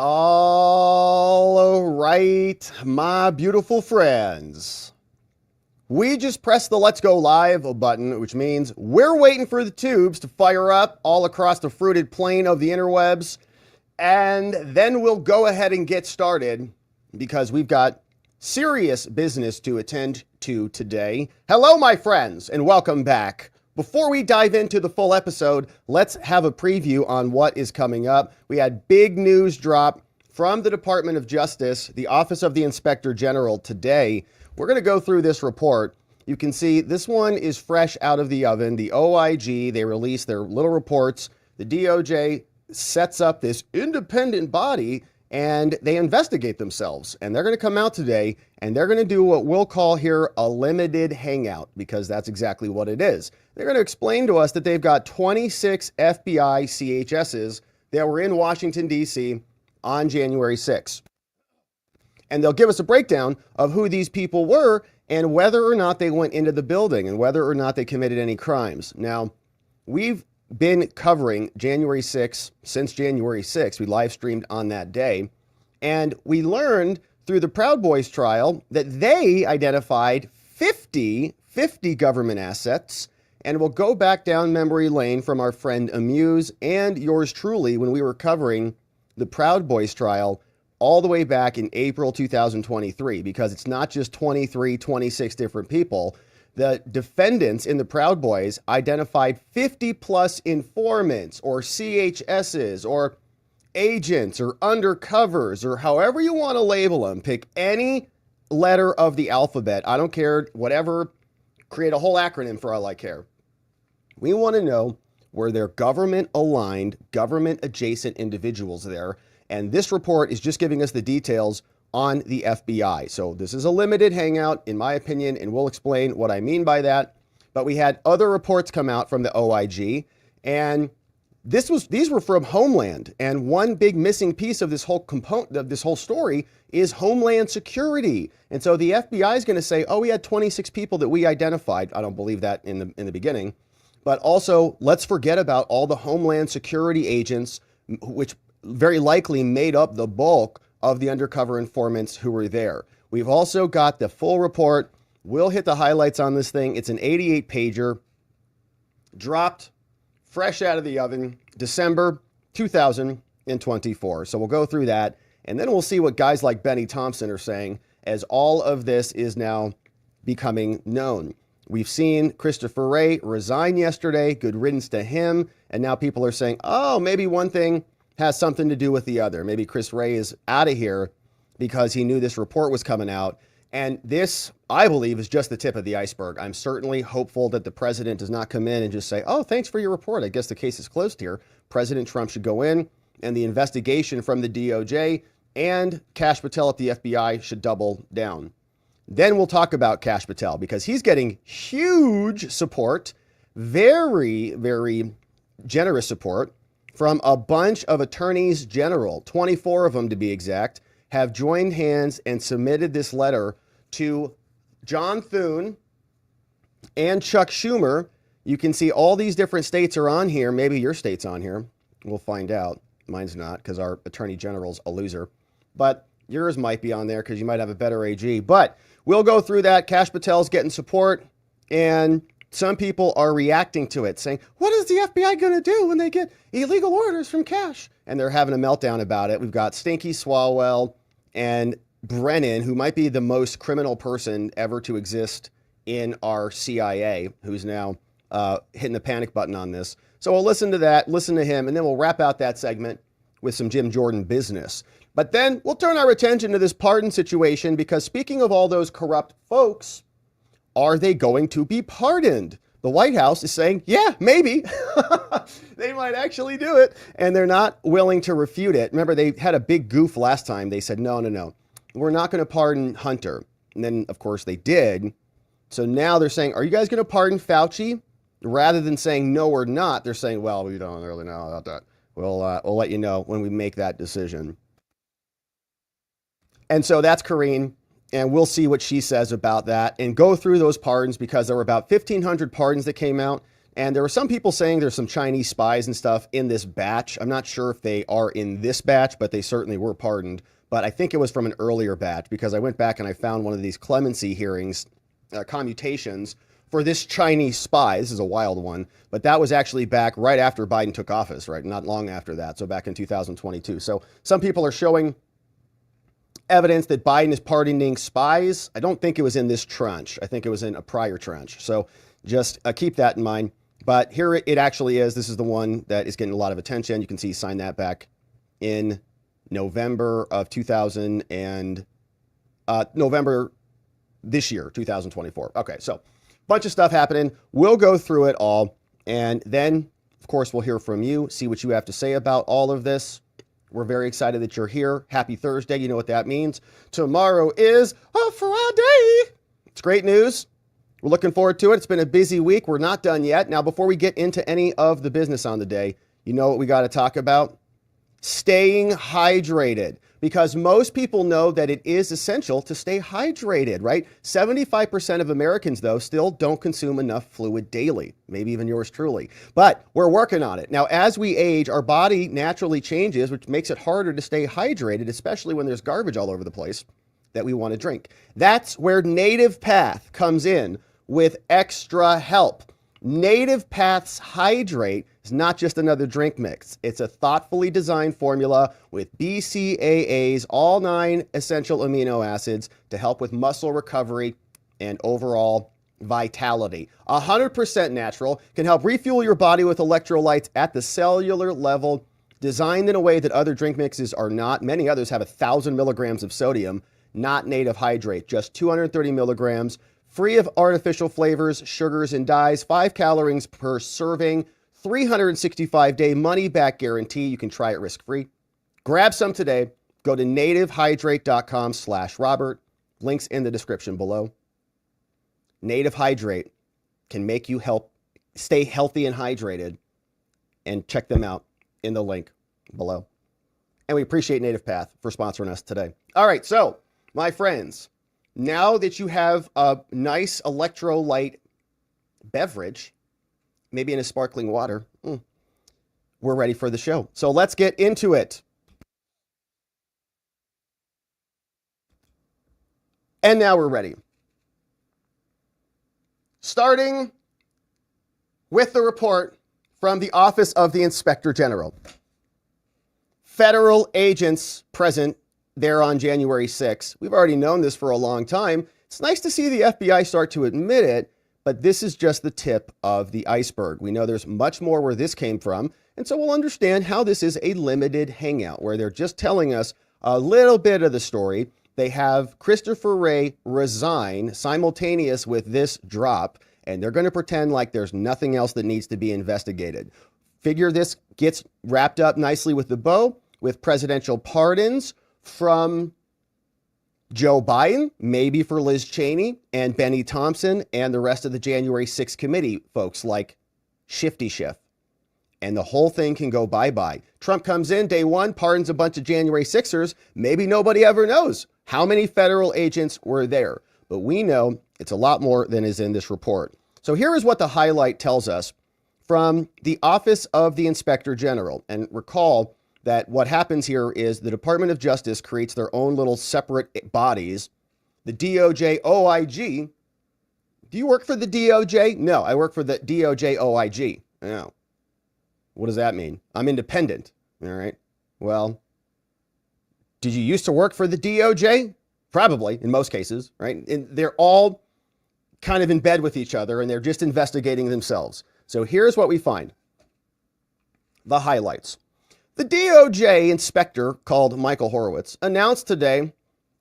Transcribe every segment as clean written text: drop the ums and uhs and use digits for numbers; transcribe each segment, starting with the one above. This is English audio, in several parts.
All right, my beautiful friends. We just pressed the Let's Go Live button, which means we're waiting for the tubes to fire up all across the fruited plain of the interwebs. And then we'll go ahead and get started because we've got serious business to attend to today. Hello, my friends, and welcome back. Before we dive into the full episode, let's have a preview on what is coming up. We had big news drop from the Department of Justice, the Office of the Inspector General today. We're going to go through this report. You can see this one is fresh out of the oven. The OIG, they released their little reports. The DOJ sets up this independent body and they investigate themselves. And they're going to come out today and they're going to do what we'll call here a limited hangout, because that's exactly what it is. They're going to explain to us that they've got 26 FBI CHSs that were in Washington, D.C. on January 6th. And they'll give us a breakdown of who these people were and whether or not they went into the building and whether or not they committed any crimes. Now, we've been covering January 6th since January 6th. We live streamed on that day. And we learned through the Proud Boys trial that they identified 50 government assets. And we'll go back down memory lane from our friend Amuse and yours truly when we were covering the Proud Boys trial all the way back in April 2023, because it's not just 26 different people. The defendants in the Proud Boys identified 50 plus informants or CHSs or agents or undercovers or however you want to label them. Pick any letter of the alphabet. I don't care, whatever. Create a whole acronym for all I care. We want to know, were there government aligned, government adjacent individuals there? And this report is just giving us the details on the FBI. So this is a limited hangout, in my opinion, and we'll explain what I mean by that. But we had other reports come out from the OIG, and these were from Homeland. And one big missing piece of this whole component of this whole story is Homeland Security. And so the FBI is going to say, oh, we had 26 people that we identified. I don't believe that in the beginning. But also, let's forget about all the Homeland Security agents, which very likely made up the bulk of the undercover informants who were there. We've also got the full report. We'll hit the highlights on this thing. It's an 88-pager, dropped fresh out of the oven, December 2024. So we'll go through that, and then we'll see what guys like Thompson are saying as all of this is now becoming known. We've seen Christopher Wray resign yesterday. Good riddance to him. And now people are saying, oh, maybe one thing has something to do with the other. Maybe Chris Wray is out of here because he knew this report was coming out. And this, I believe, is just the tip of the iceberg. I'm certainly hopeful that the president does not come in and just say, oh, thanks for your report. I guess the case is closed here. President Trump should go in, and the investigation from the DOJ and Kash Patel at the FBI should double down. Then we'll talk about Kash Patel because he's getting huge support, very, very generous support from a bunch of attorneys general, 24 of them to be exact, have joined hands and submitted this letter to John Thune and Chuck Schumer. You can see all these different states are on here. Maybe your state's on here. We'll find out. Mine's not because our attorney general's a loser. But yours might be on there because you might have a better AG. But we'll go through that. Kash Patel's getting support, and some people are reacting to it, saying, what is the FBI going to do when they get illegal orders from Kash? And they're having a meltdown about it. We've got Stinky Swalwell and Brennan, who might be the most criminal person ever to exist in our CIA, who's now hitting the panic button on this. So we'll listen to that, listen to him, and then we'll wrap out that segment with some Jim Jordan business. But then we'll turn our attention to this pardon situation, because speaking of all those corrupt folks, are they going to be pardoned? The White House is saying, yeah, maybe. They might actually do it, and they're not willing to refute it. Remember, they had a big goof last time. They said, no, we're not going to pardon Hunter. And then, of course, they did. So now they're saying, are you guys going to pardon Fauci? Rather than saying no or not, they're saying, well, we don't really know about that. We'll let you know when we make that decision. And so that's Karine. And we'll see what she says about that and go through those pardons, because there were about 1,500 pardons that came out. And there were some people saying there's some Chinese spies and stuff in this batch. I'm not sure if they are in this batch, but they certainly were pardoned. But I think it was from an earlier batch because I went back and I found one of these clemency hearings, commutations for this Chinese spy. This is a wild one, but that was actually back right after Biden took office, right? Not long after that. So back in 2022. So some people are showing evidence that Biden is pardoning spies. I don't think it was in this tranche. I think it was in a prior tranche. So just keep that in mind. But here it actually is. This is the one that is getting a lot of attention. You can see he signed that back in November of November this year, 2024. Okay, so bunch of stuff happening. We'll go through it all. And then, of course, we'll hear from you, see what you have to say about all of this. We're very excited that you're here. Happy Thursday. You know what that means. Tomorrow is a Friday. It's great news. We're looking forward to it. It's been a busy week. We're not done yet. Now, before we get into any of the business on the day, you know what we got to talk about? Staying hydrated. Because most people know that it is essential to stay hydrated, right? 75% of Americans, though, still don't consume enough fluid daily. Maybe even yours truly. But we're working on it. Now, as we age, our body naturally changes, which makes it harder to stay hydrated, especially when there's garbage all over the place that we want to drink. That's where Native Path comes in with extra help. Native Path's Hydrate is not just another drink mix. It's a thoughtfully designed formula with BCAAs, all 9 essential amino acids to help with muscle recovery and overall vitality. 100% natural, can help refuel your body with electrolytes at the cellular level, designed in a way that other drink mixes are not. Many others have 1,000 milligrams of sodium, not Native Hydrate, just 230 milligrams. Free of artificial flavors, sugars, and dyes, 5 calories per serving, 365-day money-back guarantee. You can try it risk-free. Grab some today. Go to nativehydrate.com/Robert. Links in the description below. Native Hydrate can make you stay healthy and hydrated. And check them out in the link below. And we appreciate Native Path for sponsoring us today. All right, so, my friends, now that you have a nice electrolyte beverage, maybe in a sparkling water, we're ready for the show. So let's get into it. And now we're ready. Starting with the report from the Office of the Inspector General. Federal agents present there on January 6th. We've already known this for a long time. It's nice to see the FBI start to admit it, but this is just the tip of the iceberg. We know there's much more where this came from, and so we'll understand how this is a limited hangout, where they're just telling us a little bit of the story. They have Christopher Wray resign simultaneous with this drop, and they're going to pretend like there's nothing else that needs to be investigated. Figure this gets wrapped up nicely with the bow, with presidential pardons from Joe Biden, maybe for Liz Cheney and Benny Thompson and the rest of the January 6th committee folks like Shifty Schiff. And the whole thing can go bye-bye. Trump comes in day one, pardons a bunch of January 6ers. Maybe nobody ever knows how many federal agents were there. But we know it's a lot more than is in this report. So here is what the highlight tells us from the Office of the Inspector General. And recall that what happens here is the Department of Justice creates their own little separate bodies. The DOJ OIG. Do you work for the DOJ? No, I work for the DOJ OIG. No. What does that mean? I'm independent. All right. Well, did you used to work for the DOJ? Probably, in most cases, right? And they're all kind of in bed with each other, and they're just investigating themselves. So here's what we find. The highlights. The DOJ inspector, called Michael Horowitz, announced today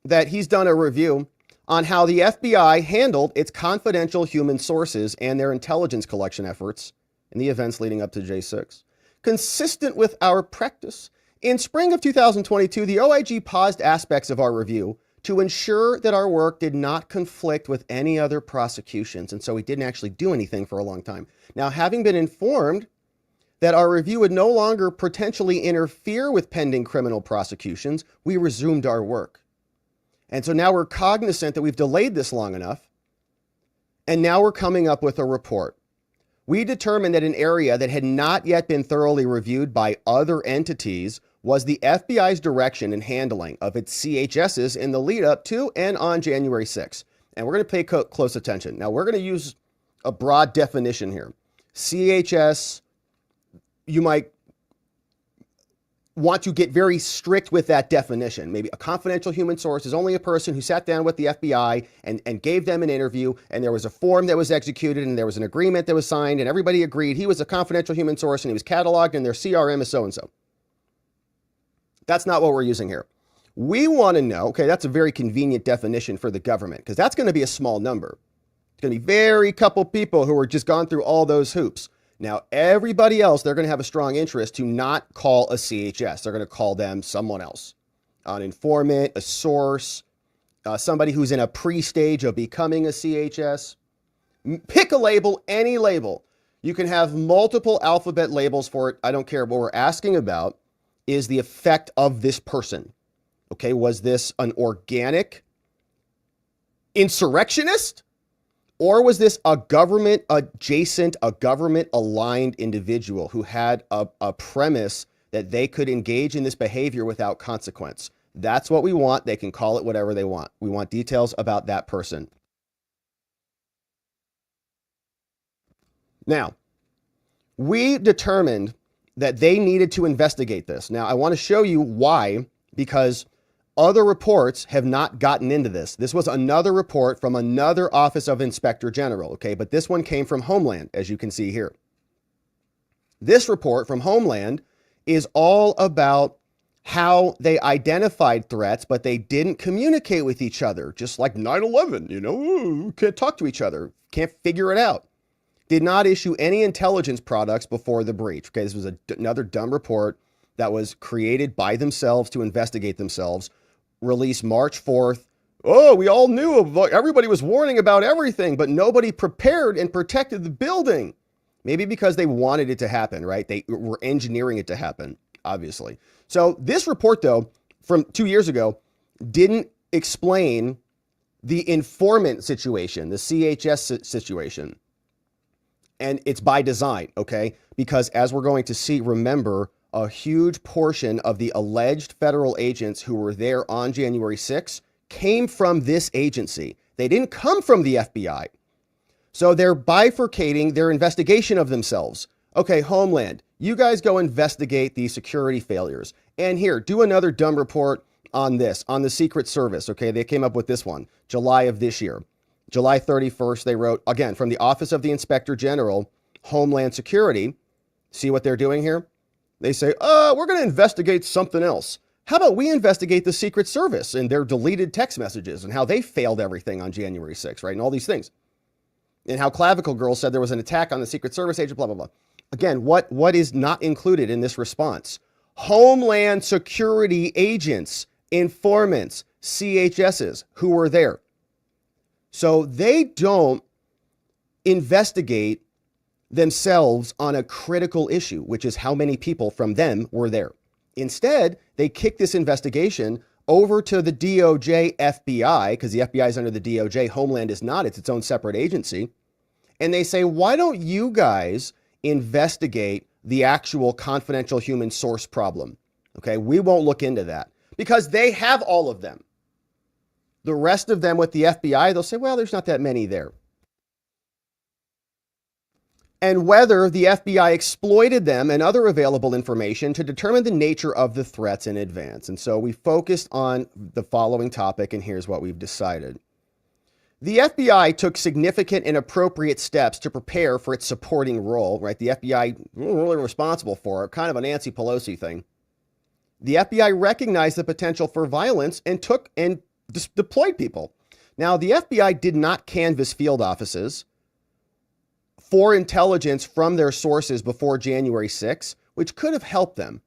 that he's done a review on how the FBI handled its confidential human sources and their intelligence collection efforts in the events leading up to J6. Consistent with our practice, in spring of 2022, the OIG paused aspects of our review to ensure that our work did not conflict with any other prosecutions, and so we didn't actually do anything for a long time. Now, having been informed that our review would no longer potentially interfere with pending criminal prosecutions, we resumed our work. And so now we're cognizant that we've delayed this long enough, and now we're coming up with a report. we determined that an area that had not yet been thoroughly reviewed by other entities was the FBI's direction and handling of its CHSs in the lead up to and on January 6th. And we're going to pay close attention. Now, we're going to use a broad definition here. CHS, you might want to get very strict with that definition. Maybe a confidential human source is only a person who sat down with the FBI and gave them an interview, and there was a form that was executed, and there was an agreement that was signed, and everybody agreed he was a confidential human source, and he was cataloged, and their CRM is so-and-so. That's not what we're using here. We want to know, okay, that's a very convenient definition for the government, because that's going to be a small number. It's going to be very couple people who are just gone through all those hoops. Now, everybody else, they're going to have a strong interest to not call a CHS. They're going to call them someone else, an informant, a source, somebody who's in a pre-stage of becoming a CHS. Pick a label, any label. You can have multiple alphabet labels for it. I don't care. What we're asking about is the effect of this person. Okay, was this an organic insurrectionist? Or was this a government adjacent, a government aligned individual who had a premise that they could engage in this behavior without consequence? That's what we want. They can call it whatever they want. We want details about that person. Now, we determined that they needed to investigate this. Now, I want to show you why, because other reports have not gotten into this. This was another report from another Office of Inspector General, okay? But this one came from Homeland, as you can see here. This report from Homeland is all about how they identified threats, but they didn't communicate with each other, just like 9/11, you know, can't talk to each other, can't figure it out. Did not issue any intelligence products before the breach, okay? This was another dumb report that was created by themselves to investigate themselves. Released March 4th. Oh, we all knew, everybody was warning about everything, but nobody prepared and protected the building. Maybe because they wanted it to happen, right? They were engineering it to happen, obviously. So this report, though, from 2 years ago, didn't explain the informant situation, the CHS situation. And it's by design, okay? Because as we're going to see, remember, a huge portion of the alleged federal agents who were there on January 6th came from this agency. They didn't come from the FBI. So they're bifurcating their investigation of themselves. Okay, Homeland, you guys go investigate these security failures. And here, do another dumb report on this, on the Secret Service. Okay, they came up with this one, July of this year. July 31st, they wrote, again, from the Office of the Inspector General, Homeland Security. See what they're doing here? They say, we're going to investigate something else. How about we investigate the Secret Service and their deleted text messages and how they failed everything on January 6th, right? And all these things. And how Clavicle Girl said there was an attack on the Secret Service agent, blah, blah, blah. Again, what is not included in this response? Homeland Security agents, informants, CHSs who were there. So they don't investigate themselves on a critical issue, which is how many people from them were there. Instead, they kick this investigation over to the DOJ FBI, because the FBI is under the DOJ, Homeland is not, it's its own separate agency. And they say, why don't you guys investigate the actual confidential human source problem? Okay, we won't look into that because they have all of them. The rest of them with the FBI, they'll say, well, there's not that many there. And whether the FBI exploited them and other available information to determine the nature of the threats in advance. And so we focused on the following topic, and here's what we've decided. The FBI took significant and appropriate steps to prepare for its supporting role, right? The FBI really responsible for it, kind of a Nancy Pelosi thing. The FBI recognized the potential for violence and took and deployed people. Now, the FBI did not canvass field offices for intelligence from their sources before January 6th, which could have helped them.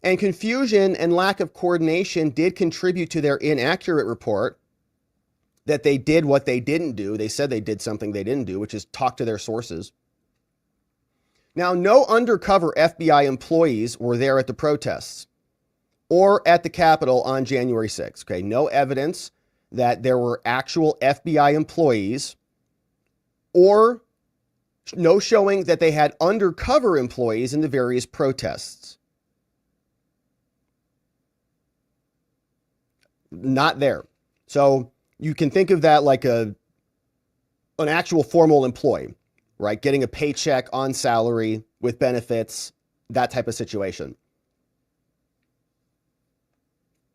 And confusion and lack of coordination did contribute to their inaccurate report that they did what they didn't do. They said they did something they didn't do, which is talk to their sources. Now, no undercover FBI employees were there at the protests or at the Capitol on January 6th. Okay, no evidence that there were actual FBI employees or No showing that they had undercover employees in the various protests. Not there. So you can think of that like an actual formal employee, right? Getting a paycheck on salary with benefits, that type of situation.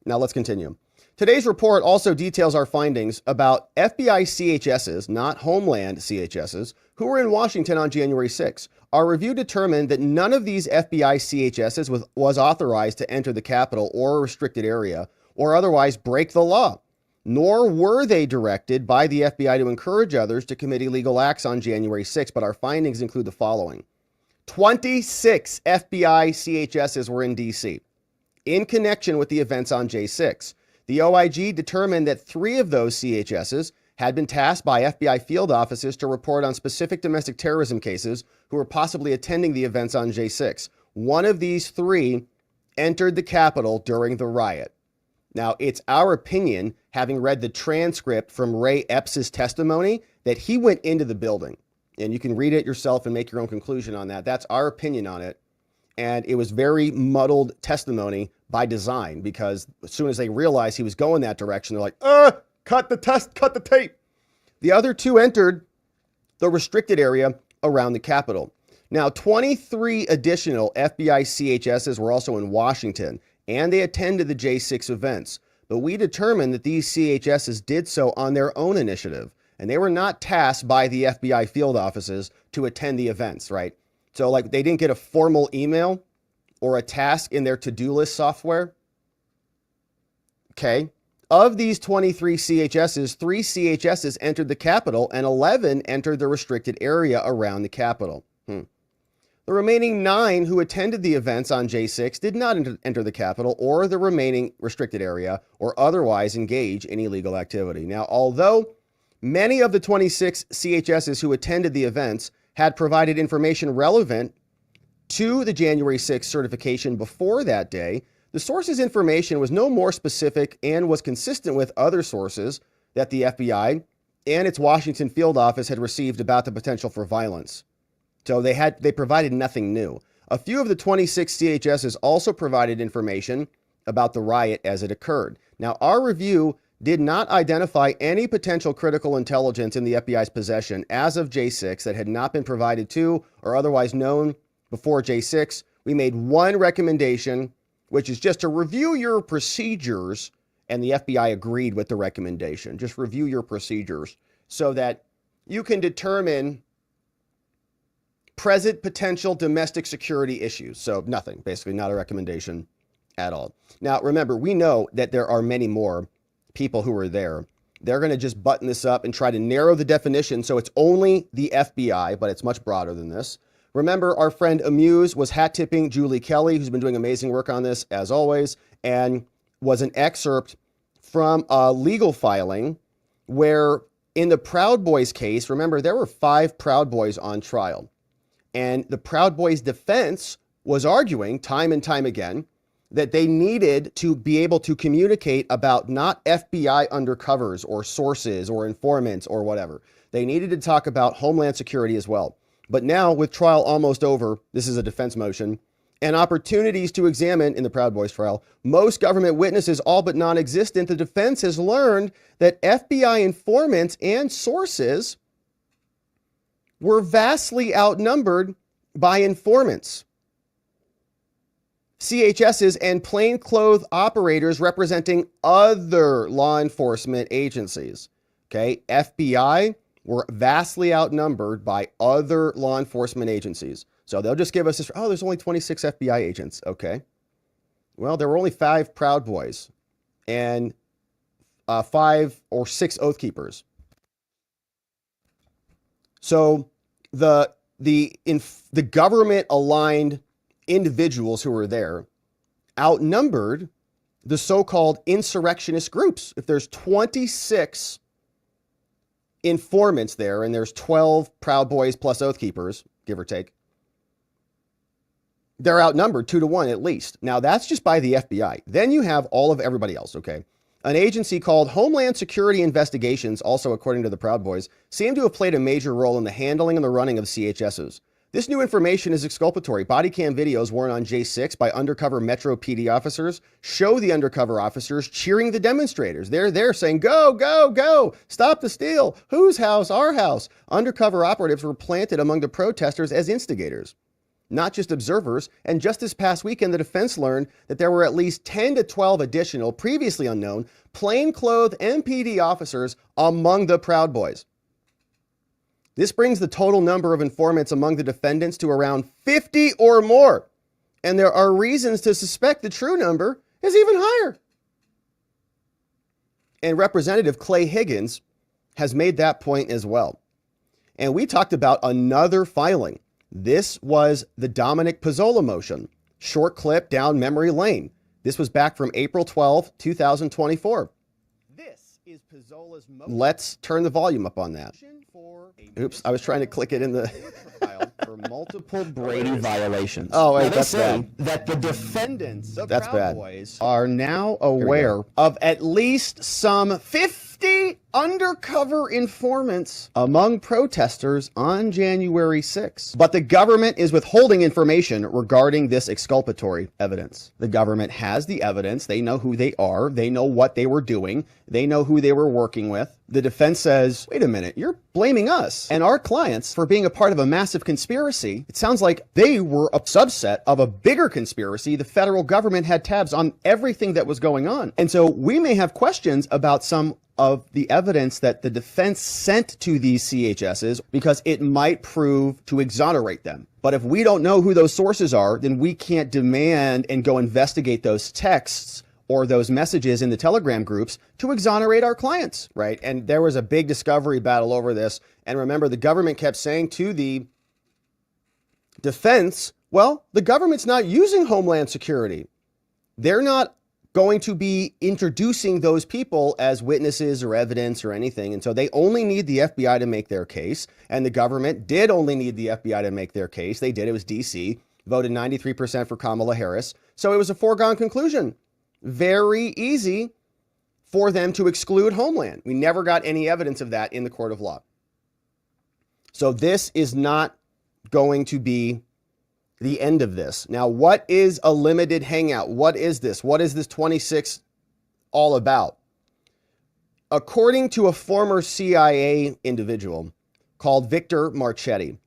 Now let's continue. Today's report also details our findings about FBI CHSs, not Homeland CHSs, who were in Washington on January 6. Our review determined that none of these FBI CHSs was authorized to enter the Capitol or a restricted area or otherwise break the law, nor were they directed by the FBI to encourage others to commit illegal acts on January 6. But our findings include the following. 26 FBI CHSs were in D.C. in connection with the events on J6. The OIG determined that 3 of those CHSs had been tasked by FBI field officers to report on specific domestic terrorism cases who were possibly attending the events on J6. One of these 3 entered the Capitol during the riot. Now, it's our opinion, having read the transcript from Wray Epps' testimony, that he went into the building. And you can read it yourself and make your own conclusion on that. That's our opinion on it. And it was very muddled testimony by design, because as soon as they realized he was going that direction, they're like, cut the tape. The other 2 entered the restricted area around the Capitol. Now, 23 additional FBI CHSs were also in Washington, and they attended the J6 events. But we determined that these CHSs did so on their own initiative, and they were not tasked by the FBI field offices to attend the events, right? So like they didn't get a formal email or a task in their to-do list software. Okay. Of these 23 CHSs, 3 CHSs entered the Capitol and 11 entered the restricted area around the Capitol. The remaining 9 who attended the events on J6 did not enter the Capitol or the remaining restricted area or otherwise engage in illegal activity. Now, although many of the 26 CHSs who attended the events had provided information relevant to the January 6th certification before that day, the source's information was no more specific and was consistent with other sources that the FBI and its Washington field office had received about the potential for violence. So they provided nothing new. A few of the 26 CHSs also provided information about the riot as it occurred. Now, our review did not identify any potential critical intelligence in the FBI's possession as of J6 that had not been provided to or otherwise known before J6. We made one recommendation, which is just to review your procedures, and the FBI agreed with the recommendation. Just review your procedures so that you can determine present potential domestic security issues. So nothing, basically not a recommendation at all. Now, remember, we know that there are many more people who are there. They're going to just button this up and try to narrow the definition so it's only the FBI, but it's much broader than this. Remember, our friend Amuse was hat-tipping Julie Kelly, who's been doing amazing work on this, as always, and was an excerpt from a legal filing where in the Proud Boys case, remember, there were 5 Proud Boys on trial. And the Proud Boys defense was arguing time and time again that they needed to be able to communicate about not FBI undercovers or sources or informants or whatever. They needed to talk about Homeland Security as well. But now, with trial almost over, this is a defense motion, and opportunities to examine in the Proud Boys trial, most government witnesses all but non-existent, the defense has learned that FBI informants and sources were vastly outnumbered by informants, CHSs, and plainclothes operators representing other law enforcement agencies. Okay, FBI were vastly outnumbered by other law enforcement agencies. So they'll just give us this, oh, there's only 26 FBI agents. Okay. Well, there were only 5 Proud Boys and 5 or 6 Oath Keepers. So the government-aligned individuals who were there outnumbered the so-called insurrectionist groups. If there's 26 informants there and there's 12 Proud Boys plus Oath Keepers, give or take, they're outnumbered 2 to 1 at least. Now, that's just by the FBI. Then you have all of everybody else, okay? An agency called Homeland Security Investigations, also according to the Proud Boys, seemed to have played a major role in the handling and the running of CHSs. This new information is exculpatory. Body cam videos worn on J6 by undercover Metro PD officers show the undercover officers cheering the demonstrators. They're there saying, go, go, go, stop the steal. Whose house? Our house. Undercover operatives were planted among the protesters as instigators, not just observers. And just this past weekend, the defense learned that there were at least 10 to 12 additional, previously unknown, plainclothed MPD officers among the Proud Boys. This brings the total number of informants among the defendants to around 50 or more. And there are reasons to suspect the true number is even higher. And Representative Clay Higgins has made that point as well. And we talked about another filing. This was the Dominic Pizzola motion, short clip down memory lane. This was back from April 12, 2024. This is Pizzola's motion. Let's turn the volume up on that. Oops, I was trying to click it in the for multiple Brady violations. Oh, wait, that's bad. That the defendants of Proud Boys are now aware of at least some 50 undercover informants among protesters on January 6th. But the government is withholding information regarding this exculpatory evidence. The government has the evidence. They know who they are. They know what they were doing. They know who they were working with. The defense says, wait a minute, you're blaming us and our clients for being a part of a massive conspiracy. It sounds like they were a subset of a bigger conspiracy. The federal government had tabs on everything that was going on. And so we may have questions about some of the evidence that the defense sent to these CHSs because it might prove to exonerate them. But if we don't know who those sources are, then we can't demand and go investigate those texts or those messages in the Telegram groups to exonerate our clients, right? And there was a big discovery battle over this. And remember, the government kept saying to the defense, well, the government's not using Homeland Security. They're not going to be introducing those people as witnesses or evidence or anything. And so they only need the FBI to make their case. And the government did only need the FBI to make their case. They did. It was DC, voted 93% for Kamala Harris. So it was a foregone conclusion. Very easy for them to exclude Homeland. We never got any evidence of that in the court of law. So this is not going to be the end of this. Now, what is a limited hangout? What is this? What is this 26 all about? According to a former CIA individual called Victor Marchetti,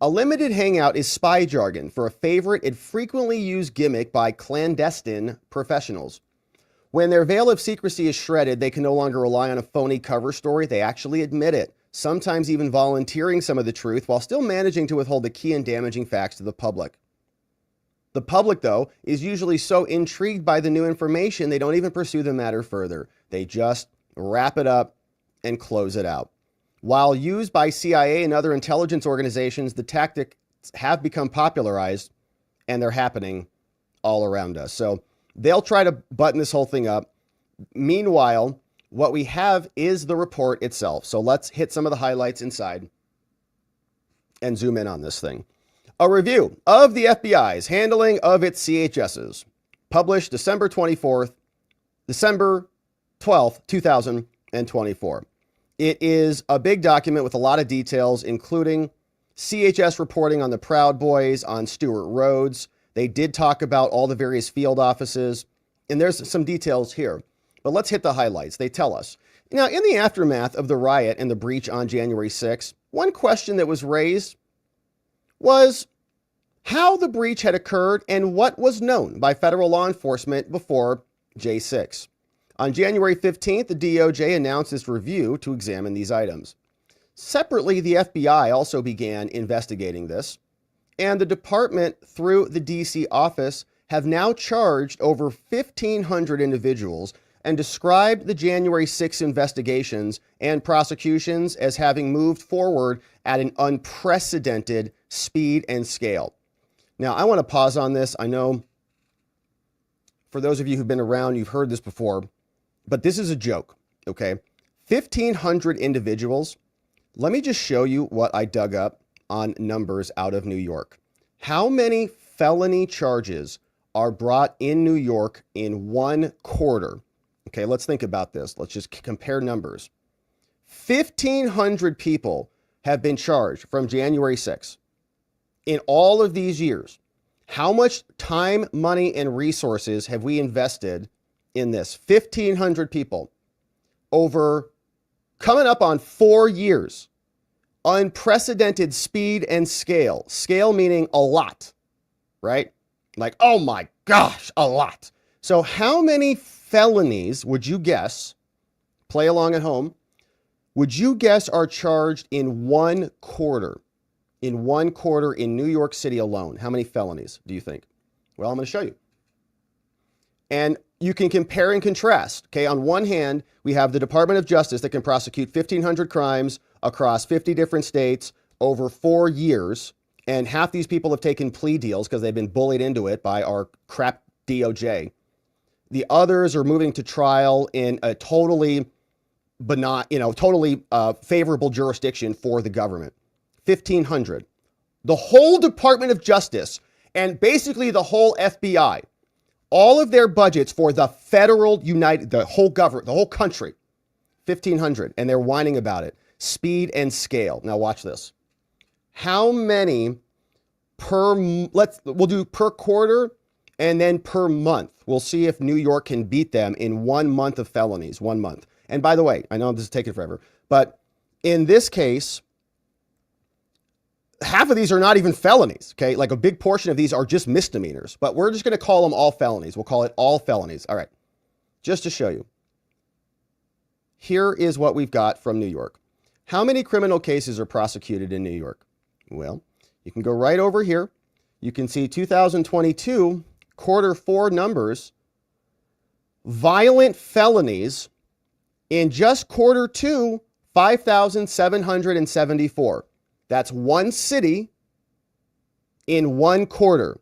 a limited hangout is spy jargon for a favorite and frequently used gimmick by clandestine professionals. When their veil of secrecy is shredded, they can no longer rely on a phony cover story. They actually admit it, sometimes even volunteering some of the truth while still managing to withhold the key and damaging facts to the public. The public, though, is usually so intrigued by the new information, they don't even pursue the matter further. They just wrap it up and close it out. While used by CIA and other intelligence organizations, the tactics have become popularized and they're happening all around us. So they'll try to button this whole thing up. Meanwhile, what we have is the report itself. So let's hit some of the highlights inside and zoom in on this thing. A review of the FBI's handling of its CHSs, published December 12th, 2024. It is a big document with a lot of details, including CHS reporting on the Proud Boys on Stewart Roads. They did talk about all the various field offices, and there's some details here. But let's hit the highlights. They tell us. Now, in the aftermath of the riot and the breach on January 6th, one question that was raised was how the breach had occurred and what was known by federal law enforcement before J6. On January 15th, the DOJ announced its review to examine these items. Separately, the FBI also began investigating this, and the department, through the DC office, have now charged over 1,500 individuals and described the January 6 investigations and prosecutions as having moved forward at an unprecedented speed and scale. Now, I want to pause on this. I know for those of you who've been around, you've heard this before, but this is a joke, okay? 1,500 individuals. Let me just show you what I dug up on numbers out of New York. How many felony charges are brought in New York in one quarter? Okay, let's think about this. Let's just compare numbers. 1,500 people have been charged from January 6th. In all of these years, how much time, money, and resources have we invested in this? 1,500 people over coming up on 4 years. Unprecedented speed and scale. Scale meaning a lot, right? Like, oh my gosh, a lot. So how many felonies would you guess, play along at home, would you guess are charged in 1 quarter? In 1 quarter in New York City alone. How many felonies do you think? Well, I'm going to show you. And you can compare and contrast. Okay, on one hand, we have the Department of Justice that can prosecute 1,500 crimes across 50 different states over 4 years. And half these people have taken plea deals because they've been bullied into it by our crap DOJ. The others are moving to trial in a totally benign, totally favorable jurisdiction for the government. 1,500. The whole Department of Justice and basically the whole FBI, all of their budgets for the the whole government, the whole country, 1,500, and they're whining about it. Speed and scale. Now watch this. How many we'll do per quarter and then per month. We'll see if New York can beat them in 1 month of felonies, 1 month. And by the way, I know this is taking forever, but in this case, half of these are not even felonies, okay? Like a big portion of these are just misdemeanors, but we're just going to call them all felonies. We'll call it all felonies. All right, just to show you. Here is what we've got from New York. How many criminal cases are prosecuted in New York? Well, you can go right over here. You can see 2022, quarter 4 numbers, violent felonies in just quarter 2, 5,774. That's 1 city in 1 quarter.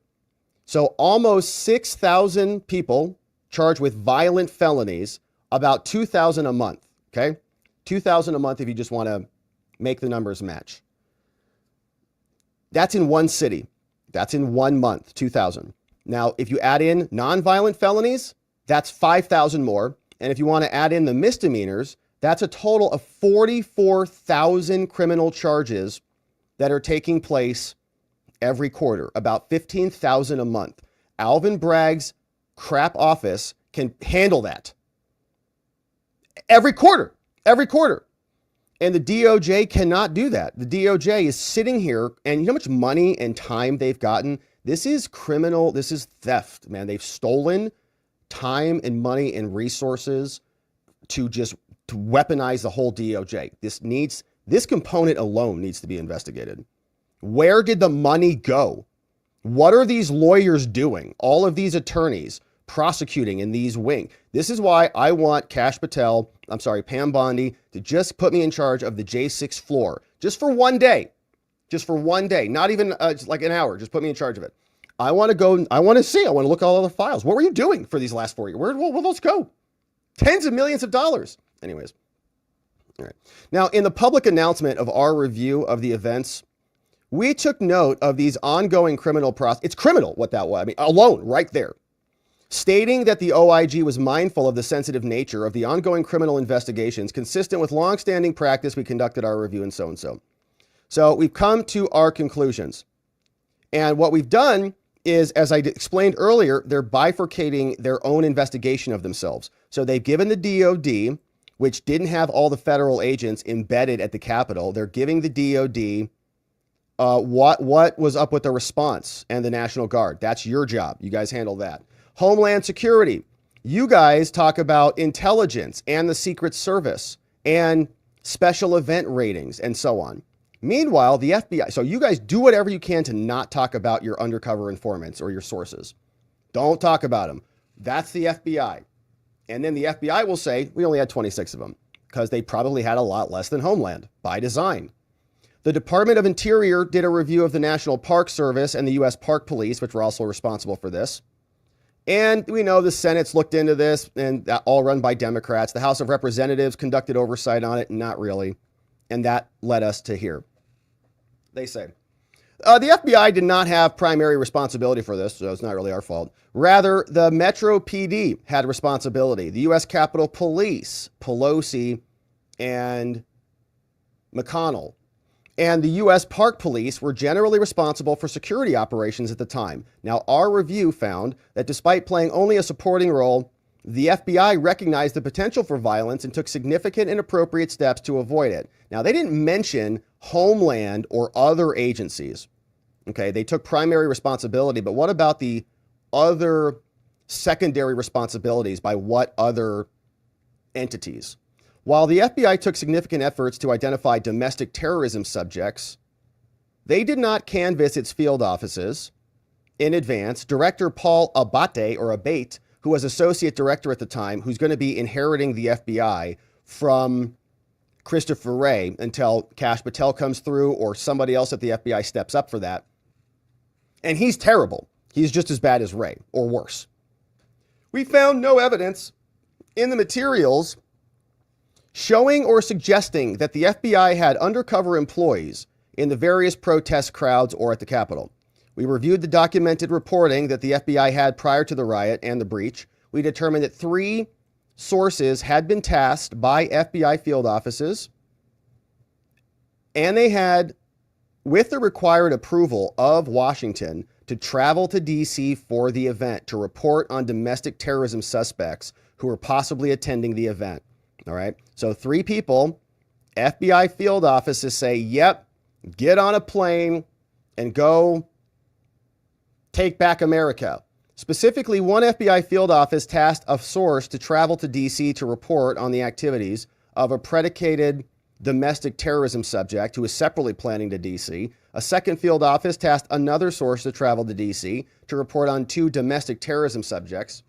So almost 6,000 people charged with violent felonies, about 2,000 a month, okay? 2,000 a month if you just want to make the numbers match. That's in 1 city. That's in 1 month, 2,000. Now, if you add in nonviolent felonies, that's 5,000 more. And if you want to add in the misdemeanors, that's a total of 44,000 criminal charges that are taking place every quarter, about 15,000 a month. Alvin Bragg's crap office can handle that. Every quarter. And the DOJ cannot do that. The DOJ is sitting here, and you know how much money and time they've gotten? This is criminal. This is theft, man. They've stolen time and money and resources to weaponize the whole DOJ. This component alone needs to be investigated. Where did the money go? What are these lawyers doing? All of these attorneys prosecuting in these wings. This is why I want Pam Bondi to just put me in charge of the J6 floor, just for 1 day, not even like an hour. Just put me in charge of it. I want to go. I want to look at all the files. What were you doing for these last 4 years? Where will those go? Tens of millions of dollars. Anyways. All right. Now, in the public announcement of our review of the events, we took note of these ongoing criminal process. It's criminal what that was. I mean, alone, right there. Stating that the OIG was mindful of the sensitive nature of the ongoing criminal investigations consistent with longstanding practice, we conducted our review and so and so. So we've come to our conclusions. And what we've done is, as I explained earlier, they're bifurcating their own investigation of themselves. So they've given the DOD, which didn't have all the federal agents embedded at the Capitol, they're giving the DOD what was up with the response and the National Guard. That's your job. You guys handle that. Homeland Security. You guys talk about intelligence and the Secret Service and special event ratings and so on. Meanwhile, the FBI, so you guys do whatever you can to not talk about your undercover informants or your sources. Don't talk about them. That's the FBI. And then the FBI will say, we only had 26 of them because they probably had a lot less than Homeland by design. The Department of Interior did a review of the National Park Service and the U.S. Park Police, which were also responsible for this. And we know the Senate's looked into this, and that all run by Democrats. The House of Representatives conducted oversight on it, not really. And that led us to here. They say, The FBI did not have primary responsibility for this, so it's not really our fault. Rather, the Metro PD had responsibility. The U.S. Capitol Police, Pelosi, and McConnell, and the U.S. Park Police were generally responsible for security operations at the time. Now, our review found that despite playing only a supporting role, the FBI recognized the potential for violence and took significant and appropriate steps to avoid it. Now, they didn't mention Homeland or other agencies. Okay, they took primary responsibility, but what about the other secondary responsibilities by what other entities? While the FBI took significant efforts to identify domestic terrorism subjects, they did not canvass its field offices in advance. Director Paul Abate, who was associate director at the time, who's going to be inheriting the FBI from Christopher Wray until Kash Patel comes through or somebody else at the FBI steps up for that. And he's terrible. He's just as bad as Wray, or worse. We found no evidence in the materials showing or suggesting that the FBI had undercover employees in the various protest crowds or at the Capitol. We reviewed the documented reporting that the FBI had prior to the riot and the breach. We determined that 3 sources had been tasked by FBI field offices, and they had, with the required approval of Washington, to travel to D.C. for the event to report on domestic terrorism suspects who were possibly attending the event. All right. So 3 people, FBI field offices say, yep, get on a plane and go take back America. Specifically, one FBI field office tasked a source to travel to D.C. to report on the activities of a predicated domestic terrorism subject who is separately planning to D.C. A second field office tasked another source to travel to D.C. to report on 2 domestic terrorism subjects.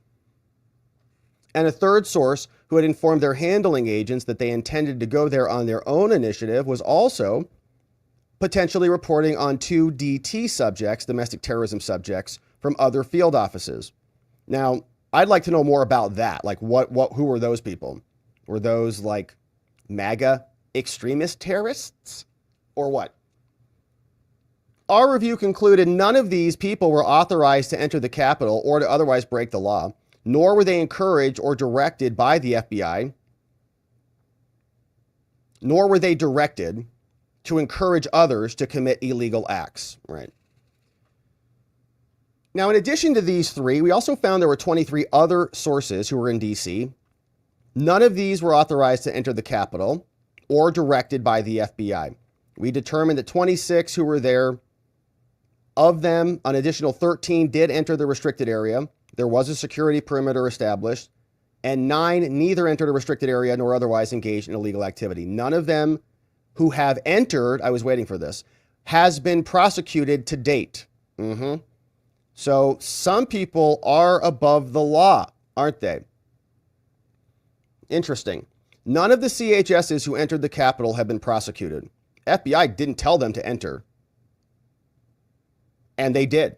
And a third source who had informed their handling agents that they intended to go there on their own initiative was also potentially reporting on 2 DT subjects, domestic terrorism subjects, from other field offices. Now, I'd like to know more about that. Like, who were those people? Were those like MAGA extremist terrorists or what? Our review concluded none of these people were authorized to enter the Capitol or to otherwise break the law, nor were they encouraged or directed by the FBI, nor were they directed to encourage others to commit illegal acts, right? Now, in addition to these 3, we also found there were 23 other sources who were in D.C. None of these were authorized to enter the Capitol or directed by the FBI. We determined that 26 who were there, of them, an additional 13 did enter the restricted area. There was a security perimeter established, and 9 neither entered a restricted area nor otherwise engaged in illegal activity. None of them who have entered, I was waiting for this, has been prosecuted to date. So some people are above the law, aren't they? Interesting. None of the CHSs who entered the Capitol have been prosecuted. FBI didn't tell them to enter, and they did.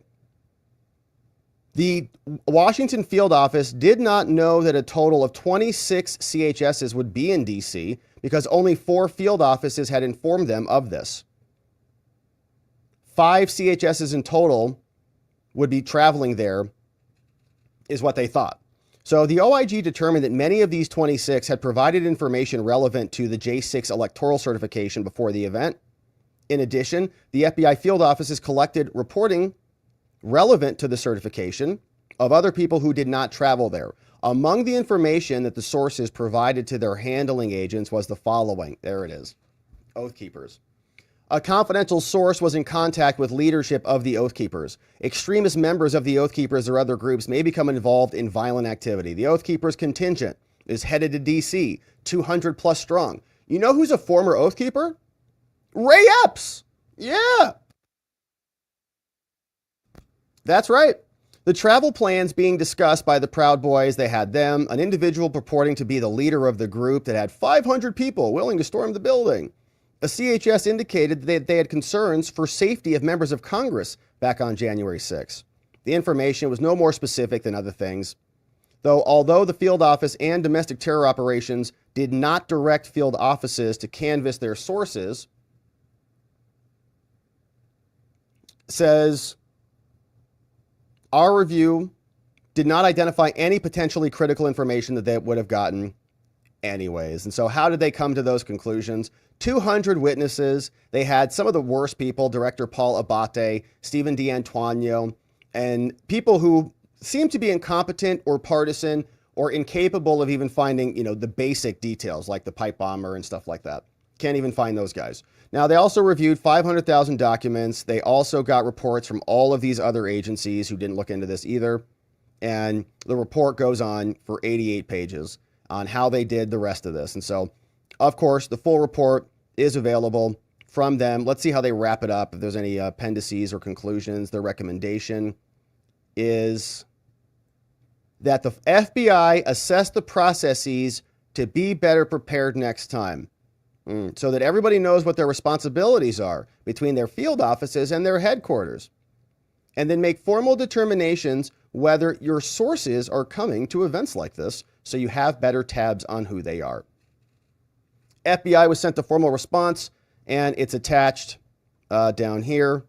The Washington field office did not know that a total of 26 CHSs would be in D.C. because only 4 field offices had informed them of this. 5 CHSs in total would be traveling there, is what they thought. So the OIG determined that many of these 26 had provided information relevant to the J6 electoral certification before the event. In addition, the FBI field offices collected reporting relevant to the certification of other people who did not travel there. Among the information that the sources provided to their handling agents was the following. There it is. Oath Keepers. A confidential source was in contact with leadership of the Oath Keepers. Extremist members of the Oath Keepers or other groups may become involved in violent activity. The Oath Keepers contingent is headed to D.C., 200 plus strong. You know who's a former Oath Keeper? Ray Epps. Yeah. That's right. The travel plans being discussed by the Proud Boys, they had them, an individual purporting to be the leader of the group that had 500 people willing to storm the building. A CHS indicated that they had concerns for safety of members of Congress back on January 6. The information was no more specific than other things, though although the field office and domestic terror operations did not direct field offices to canvass their sources, says, our review did not identify any potentially critical information that they would have gotten anyways. And so how did they come to those conclusions? 200 witnesses. They had some of the worst people, Director Paul Abate, Stephen D'Antuono, and people who seem to be incompetent or partisan or incapable of even finding, the basic details like the pipe bomber and stuff like that. Can't even find those guys. Now, they also reviewed 500,000 documents. They also got reports from all of these other agencies who didn't look into this either. And the report goes on for 88 pages on how they did the rest of this. And so, of course, the full report is available from them. Let's see how they wrap it up. If there's any appendices or conclusions, their recommendation is that the FBI assess the processes to be better prepared next time, so that everybody knows what their responsibilities are between their field offices and their headquarters, and then make formal determinations whether your sources are coming to events like this, so you have better tabs on who they are. FBI was sent a formal response, and it's attached down here.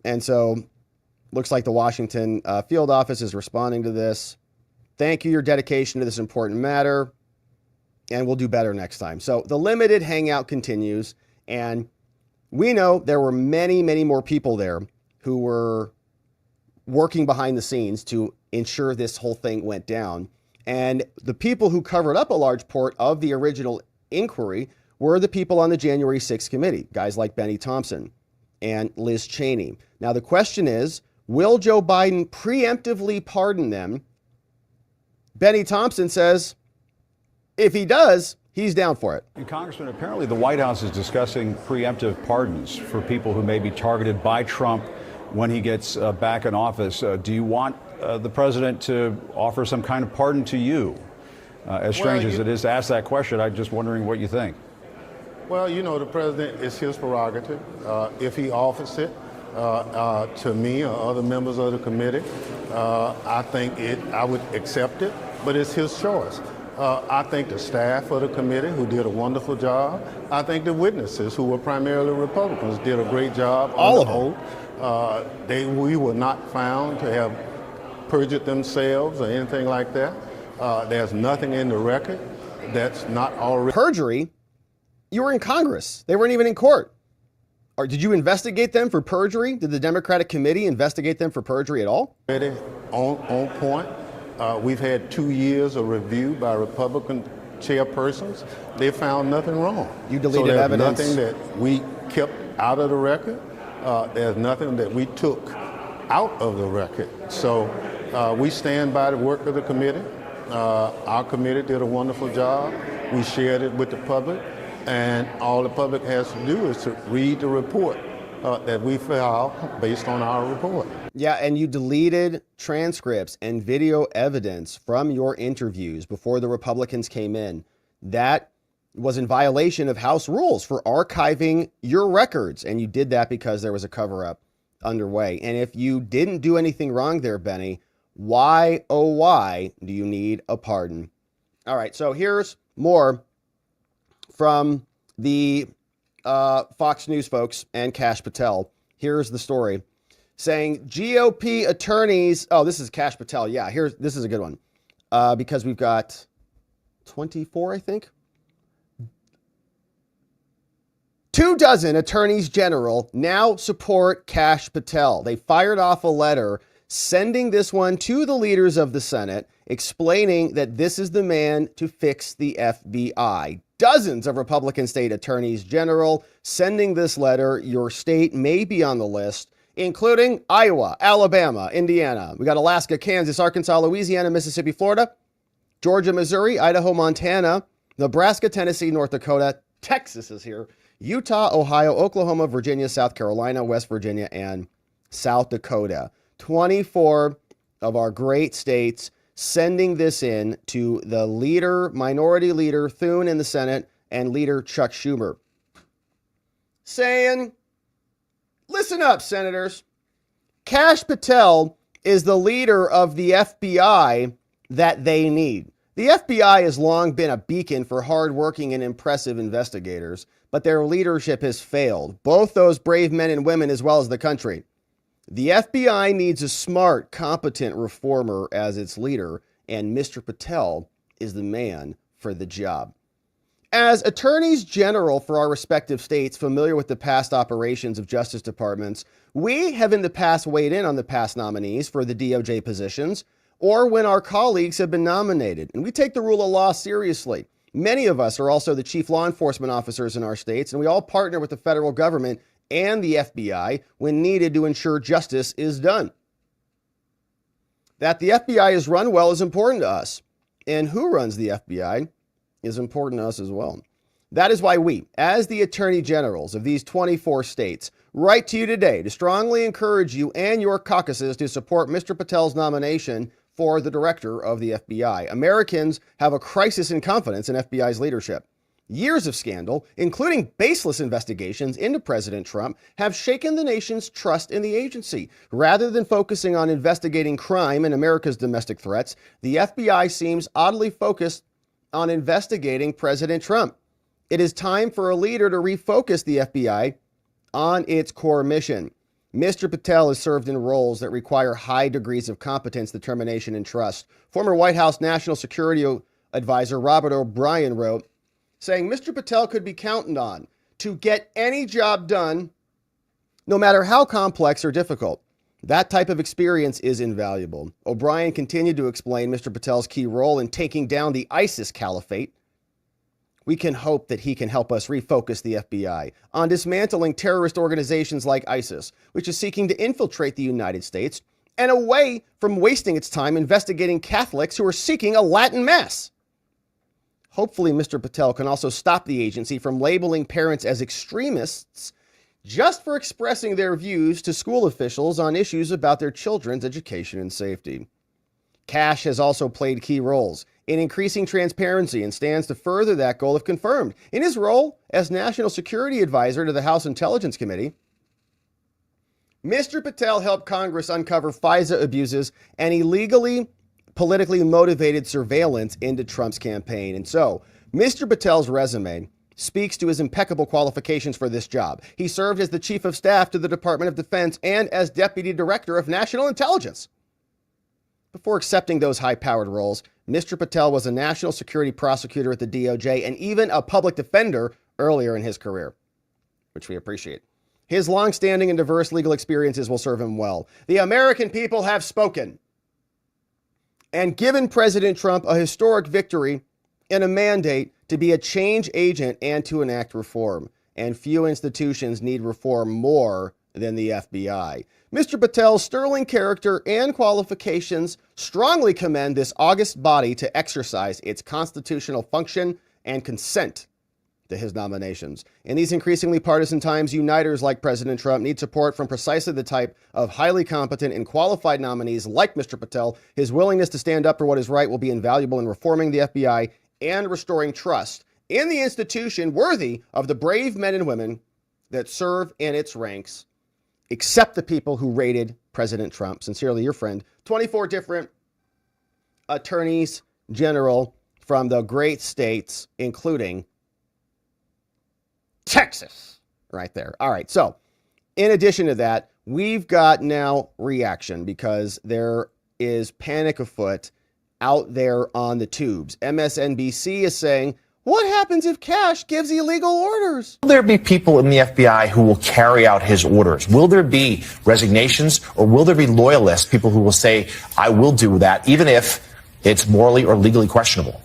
And so looks like the Washington field office is responding to this. Thank you, your dedication to this important matter, and we'll do better next time. So the limited hangout continues, and we know there were many, many more people there who were working behind the scenes to ensure this whole thing went down. And the people who covered up a large part of the original inquiry were the people on the January 6th committee, guys like Benny Thompson and Liz Cheney. Now, the question is, will Joe Biden preemptively pardon them? Benny Thompson says, if he does, he's down for it. Congressman, apparently the White House is discussing preemptive pardons for people who may be targeted by Trump when he gets back in office. Do you want the president to offer some kind of pardon to you? As strange as it is to ask that question, I'm just wondering what you think. Well, the president, it's his prerogative. If he offers it to me or other members of the committee, I would accept it, but it's his choice. I think the staff of the committee, who did a wonderful job. I think the witnesses, who were primarily Republicans, did a great job. All of them. We were not found to have perjured themselves or anything like that. There's nothing in the record that's not already. Perjury? You were in Congress. They weren't even in court. Or did you investigate them for perjury? Did the Democratic committee investigate them for perjury at all? On point. We've had 2 years of review by Republican chairpersons. They found nothing wrong. You deleted evidence. Nothing that we kept out of the record. There's nothing that we took out of the record. So we stand by the work of the committee. Our committee did a wonderful job. We shared it with the public. And all the public has to do is to read the report that we filed based on our report. Yeah, and you deleted transcripts and video evidence from your interviews before the Republicans came in. That was in violation of House rules for archiving your records, and you did that because there was a cover-up underway. And if you didn't do anything wrong there, Benny, why, oh why, do you need a pardon? All right, so here's more from the Fox News folks and Kash Patel. Here's the story saying GOP attorneys. Oh, this is Kash Patel. Yeah, this is a good one because we've got 24, I think. 24 attorneys general now support Kash Patel. They fired off a letter sending this one to the leaders of the Senate, explaining that this is the man to fix the FBI. Dozens of Republican state attorneys general sending this letter. Your state may be on the list, including Iowa, Alabama, Indiana. We got Alaska, Kansas, Arkansas, Louisiana, Mississippi, Florida, Georgia, Missouri, Idaho, Montana, Nebraska, Tennessee, North Dakota, Texas is here, Utah, Ohio, Oklahoma, Virginia, South Carolina, West Virginia, and South Dakota. 24 of our great states sending this in to the leader, minority leader Thune in the Senate and leader Chuck Schumer, saying, listen up, senators. Kash Patel is the leader of the FBI that they need. The FBI has long been a beacon for hardworking and impressive investigators, but their leadership has failed. Both those brave men and women as well as the country. The FBI needs a smart, competent reformer as its leader, and Mr. Patel is the man for the job. As attorneys general for our respective states familiar with the past operations of justice departments, we have in the past weighed in on the past nominees for the DOJ positions or when our colleagues have been nominated, and we take the rule of law seriously. Many of us are also the chief law enforcement officers in our states, and we all partner with the federal government and the FBI when needed to ensure justice is done. That the FBI is run well is important to us, and who runs the FBI is important to us as well. That is why we, as the attorney generals of these 24 states, write to you today to strongly encourage you and your caucuses to support Mr. Patel's nomination for the director of the FBI. Americans have a crisis in confidence in FBI's leadership. Years of scandal, including baseless investigations into President Trump, have shaken the nation's trust in the agency. Rather than focusing on investigating crime and America's domestic threats, the FBI seems oddly focused on investigating President Trump. It is time for a leader to refocus the FBI on its core mission. Mr. Patel has served in roles that require high degrees of competence, determination, and trust. Former White House National Security Advisor Robert O'Brien wrote, saying Mr. Patel could be counted on to get any job done, no matter how complex or difficult. That type of experience is invaluable. O'Brien continued to explain Mr. Patel's key role in taking down the ISIS caliphate. We can hope that he can help us refocus the FBI on dismantling terrorist organizations like ISIS, which is seeking to infiltrate the United States, and away from wasting its time investigating Catholics who are seeking a Latin Mass. Hopefully, Mr. Patel can also stop the agency from labeling parents as extremists just for expressing their views to school officials on issues about their children's education and safety. Kash has also played key roles in increasing transparency and stands to further that goal if confirmed. In his role as National Security Advisor to the House Intelligence Committee, Mr. Patel helped Congress uncover FISA abuses and illegally politically motivated surveillance into Trump's campaign. And so, Mr. Patel's resume speaks to his impeccable qualifications for this job. He served as the Chief of Staff to the Department of Defense and as Deputy Director of National Intelligence. Before accepting those high-powered roles, Mr. Patel was a national security prosecutor at the DOJ and even a public defender earlier in his career, which we appreciate. His long-standing and diverse legal experiences will serve him well. The American people have spoken and given President Trump a historic victory and a mandate to be a change agent and to enact reform. And few institutions need reform more than the FBI. Mr. Patel's sterling character and qualifications strongly commend this august body to exercise its constitutional function and consent to his nominations. In these increasingly partisan times, uniters like President Trump need support from precisely the type of highly competent and qualified nominees like Mr. Patel. His willingness to stand up for what is right will be invaluable in reforming the FBI and restoring trust in the institution worthy of the brave men and women that serve in its ranks, except the people who raided President Trump. Sincerely, your friend. 24 different attorneys general from the great states, including Texas, right there. All right. So in addition to that, we've got now reaction because there is panic afoot out there on the tubes. MSNBC is saying, what happens if Kash gives illegal orders? Will there be people in the FBI who will carry out his orders? Will there be resignations, or will there be loyalists, people who will say, I will do that, even if it's morally or legally questionable?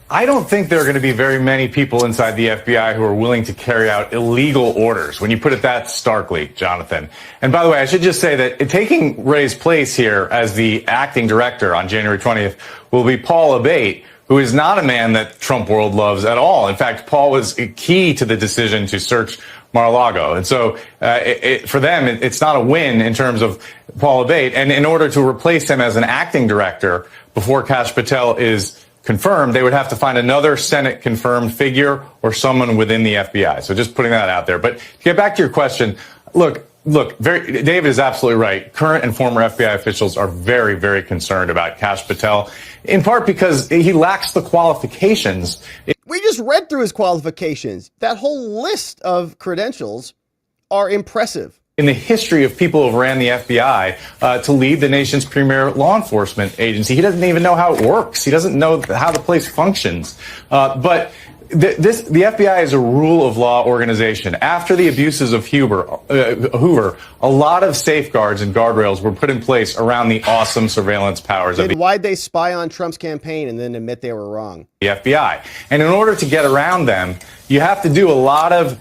I don't think there are going to be very many people inside the FBI who are willing to carry out illegal orders, when you put it that starkly, Jonathan. And by the way, I should just say that taking Wray's place here as the acting director on January 20th will be Paul Abate, who is not a man that Trump world loves at all. In fact, Paul was key to the decision to search Mar-a-Lago. And so for them, it's not a win in terms of Paul Abate. And in order to replace him as an acting director before Kash Patel is confirmed, they would have to find another Senate-confirmed figure or someone within the FBI. So just putting that out there. But to get back to your question, look, David is absolutely right. Current and former FBI officials are very, very concerned about Kash Patel, in part because he lacks the qualifications. We just just read through his qualifications. That whole list of credentials are impressive. In the history of people who've ran the FBI to lead the nation's premier law enforcement agency. He doesn't even know how it works. He doesn't know how the place functions. But the FBI is a rule of law organization. After the abuses of Hoover, a lot of safeguards and guardrails were put in place around the awesome surveillance powers of the Why'd they spy on Trump's campaign and then admit they were wrong? FBI. And in order to get around them, you have to do a lot of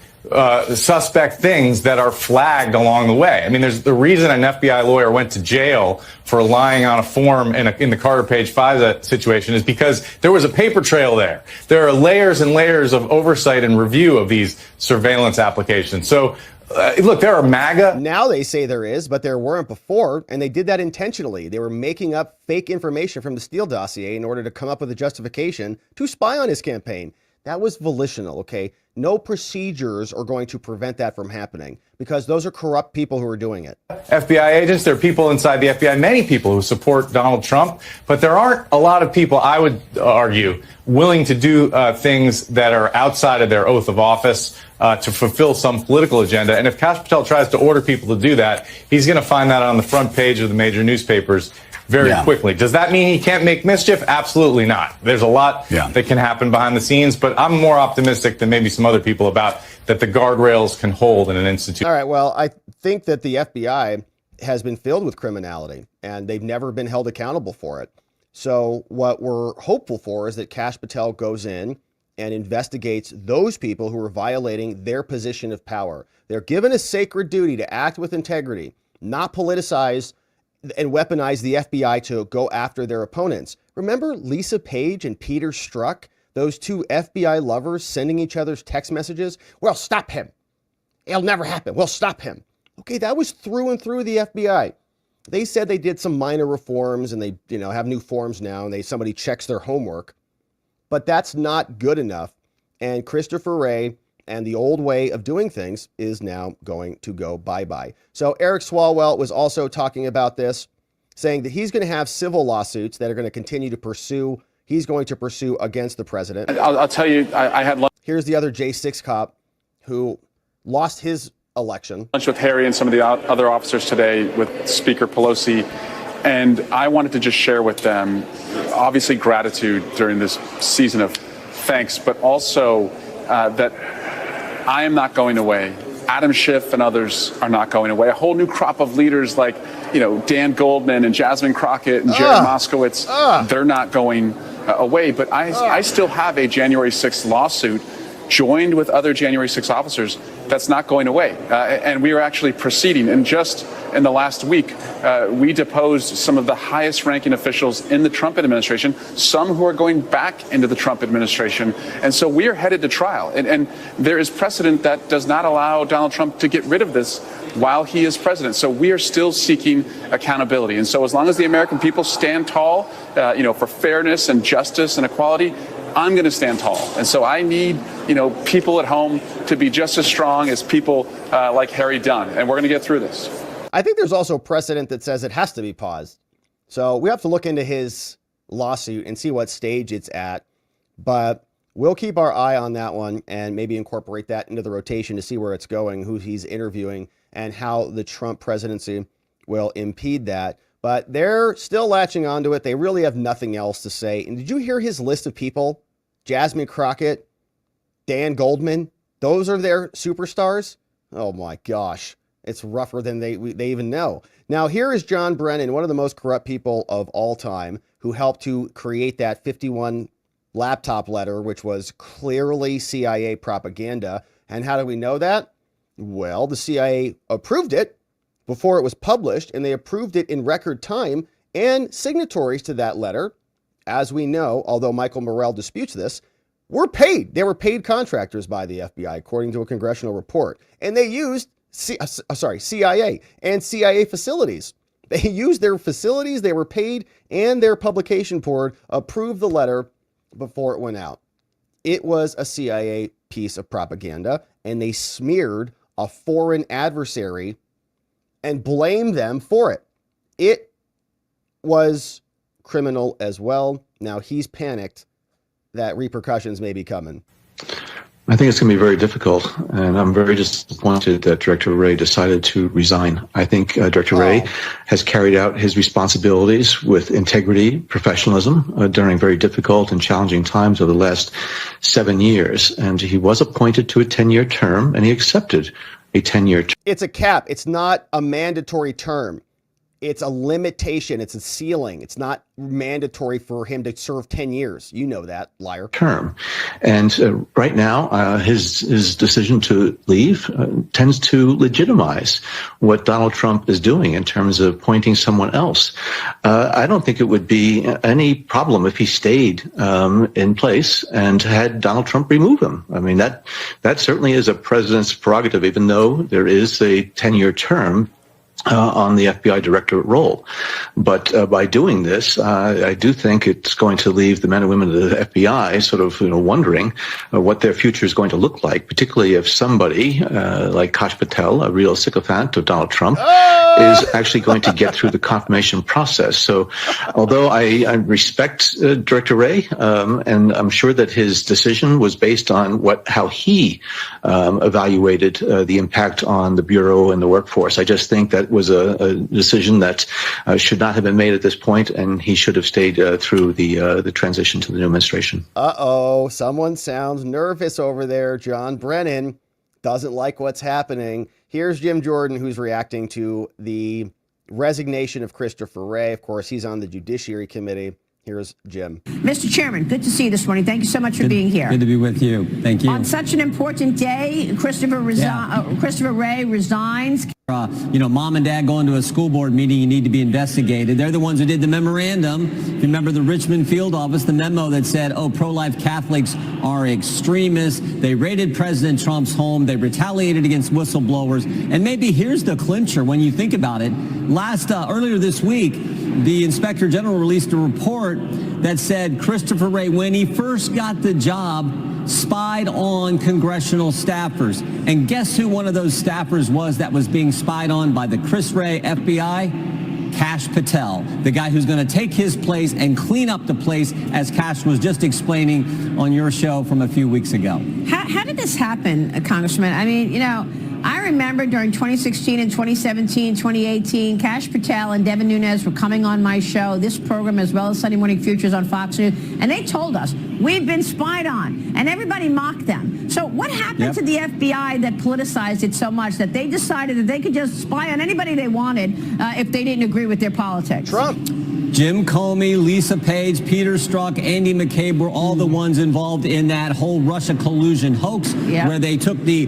suspect things that are flagged along the way. I mean, there's the reason an FBI lawyer went to jail for lying on a form in the Carter Page FISA situation is because there was a paper trail there. There are layers and layers of oversight and review of these surveillance applications. So, look, there are MAGA. Now they say there is, but there weren't before, and they did that intentionally. They were making up fake information from the Steele dossier in order to come up with a justification to spy on his campaign. That was volitional, okay? No procedures are going to prevent that from happening because those are corrupt people who are doing it. FBI agents, there are people inside the FBI, many people who support Donald Trump, but there aren't a lot of people, I would argue, willing to do things that are outside of their oath of office to fulfill some political agenda. And if Kash Patel tries to order people to do that, he's going to find that on the front page of the major newspapers very quickly. Does that mean he can't make mischief? Absolutely not. There's a lot that can happen behind the scenes, but I'm more optimistic than maybe some other people about that the guardrails can hold in an institution. All right, well, I think that the FBI has been filled with criminality, and they've never been held accountable for it. So what we're hopeful for is that Kash Patel goes in and investigates those people who are violating their position of power. They're given a sacred duty to act with integrity, not politicize and weaponize the FBI to go after their opponents. Remember Lisa Page and Peter Strzok, those two FBI lovers sending each other's text messages? Well, stop him. It'll never happen. We'll stop him. Okay, that was through and through the FBI. They said they did some minor reforms and they, have new forms now and somebody checks their homework. But that's not good enough. And Christopher Wray and the old way of doing things is now going to go bye-bye. So Eric Swalwell was also talking about this, saying that he's going to have civil lawsuits that are going to continue to pursue. He's going to pursue against the president. I'll tell you, I had lunch. Here's the other J6 cop who lost his election. Lunch with Harry and some of the other officers today with Speaker Pelosi. And I wanted to just share with them, obviously, gratitude during this season of thanks, but also that I am not going away. Adam Schiff and others are not going away. A whole new crop of leaders like, Dan Goldman and Jasmine Crockett and Jared Moskowitz, they're not going away. But I still have a January 6th lawsuit joined with other January 6 officers that's not going away. And we are actually proceeding. And just in the last week, we deposed some of the highest ranking officials in the Trump administration, some who are going back into the Trump administration. And so we are headed to trial. And there is precedent that does not allow Donald Trump to get rid of this while he is president. So we are still seeking accountability. And so as long as the American people stand tall, for fairness and justice and equality, I'm going to stand tall. And so I need, people at home to be just as strong as people like Harry Dunn. And we're going to get through this. I think there's also precedent that says it has to be paused. So we have to look into his lawsuit and see what stage it's at. But we'll keep our eye on that one and maybe incorporate that into the rotation to see where it's going, who he's interviewing, and how the Trump presidency will impede that. But they're still latching onto it. They really have nothing else to say. And did you hear his list of people? Jasmine Crockett, Dan Goldman, those are their superstars? Oh my gosh. It's rougher than they even know. Now, here is John Brennan, one of the most corrupt people of all time, who helped to create that 51 laptop letter, which was clearly CIA propaganda. And how do we know that? Well, the CIA approved it before it was published, and they approved it in record time, and signatories to that letter, as we know, although Michael Morrell disputes this, were paid. They were paid contractors by the FBI, according to a congressional report. And they used CIA and CIA facilities. They used their facilities, they were paid, and their publication board approved the letter before it went out. It was a CIA piece of propaganda, and they smeared a foreign adversary and blamed them for it. It was criminal as well. Now he's panicked that repercussions may be coming. I think it's going to be very difficult, and I'm very disappointed that Director Wray decided to resign. I think Director Wray has carried out his responsibilities with integrity, professionalism during very difficult and challenging times over the last 7 years, and he was appointed to a 10-year term, and he accepted a 10-year term. It's a cap. It's not a mandatory term. It's a limitation. It's a ceiling. It's not mandatory for him to serve 10 years. You know that, liar. Term. And right now, his decision to leave tends to legitimize what Donald Trump is doing in terms of appointing someone else. I don't think it would be any problem if he stayed in place and had Donald Trump remove him. I mean, that certainly is a president's prerogative, even though there is a 10-year term on the FBI director role. But by doing this, I do think it's going to leave the men and women of the FBI sort of wondering what their future is going to look like, particularly if somebody like Kash Patel, a real sycophant of Donald Trump, is actually going to get through the confirmation process. So although I respect Director Wray, and I'm sure that his decision was based on how he evaluated the impact on the Bureau and the workforce, I just think that was a decision that should not have been made at this point, and he should have stayed through the transition to the new administration. Someone sounds nervous over there. John Brennan doesn't like what's happening. Here's Jim Jordan, who's reacting to the resignation of Christopher Wray. Of course, he's on the Judiciary Committee. Here's Jim. Mr. Chairman, good to see you this morning. Thank you so much for being here. Good to be with you. Thank you. On such an important day, Christopher Wray resigns. Mom and dad going to a school board meeting, you need to be investigated. They're the ones who did the memorandum. If you remember the Richmond field office, the memo that said, pro-life Catholics are extremists. They raided President Trump's home. They retaliated against whistleblowers. And maybe here's the clincher when you think about it. Earlier this week, the Inspector General released a report that said Christopher Wray, when he first got the job, spied on congressional staffers. And guess who one of those staffers was that was being spied on by the Chris Wray FBI? Kash Patel, the guy who's going to take his place and clean up the place, as Kash was just explaining on your show from a few weeks ago. How did this happen, Congressman? I mean, I remember during 2016 and 2017, 2018, Kash Patel and Devin Nunes were coming on my show, this program, as well as Sunday Morning Futures on Fox News, and they told us, we've been spied on, and everybody mocked them. So what happened to the FBI that politicized it so much that they decided that they could just spy on anybody they wanted if they didn't agree with their politics? Trump. Jim Comey, Lisa Page, Peter Strzok, Andy McCabe were all the ones involved in that whole Russia collusion hoax, where they took the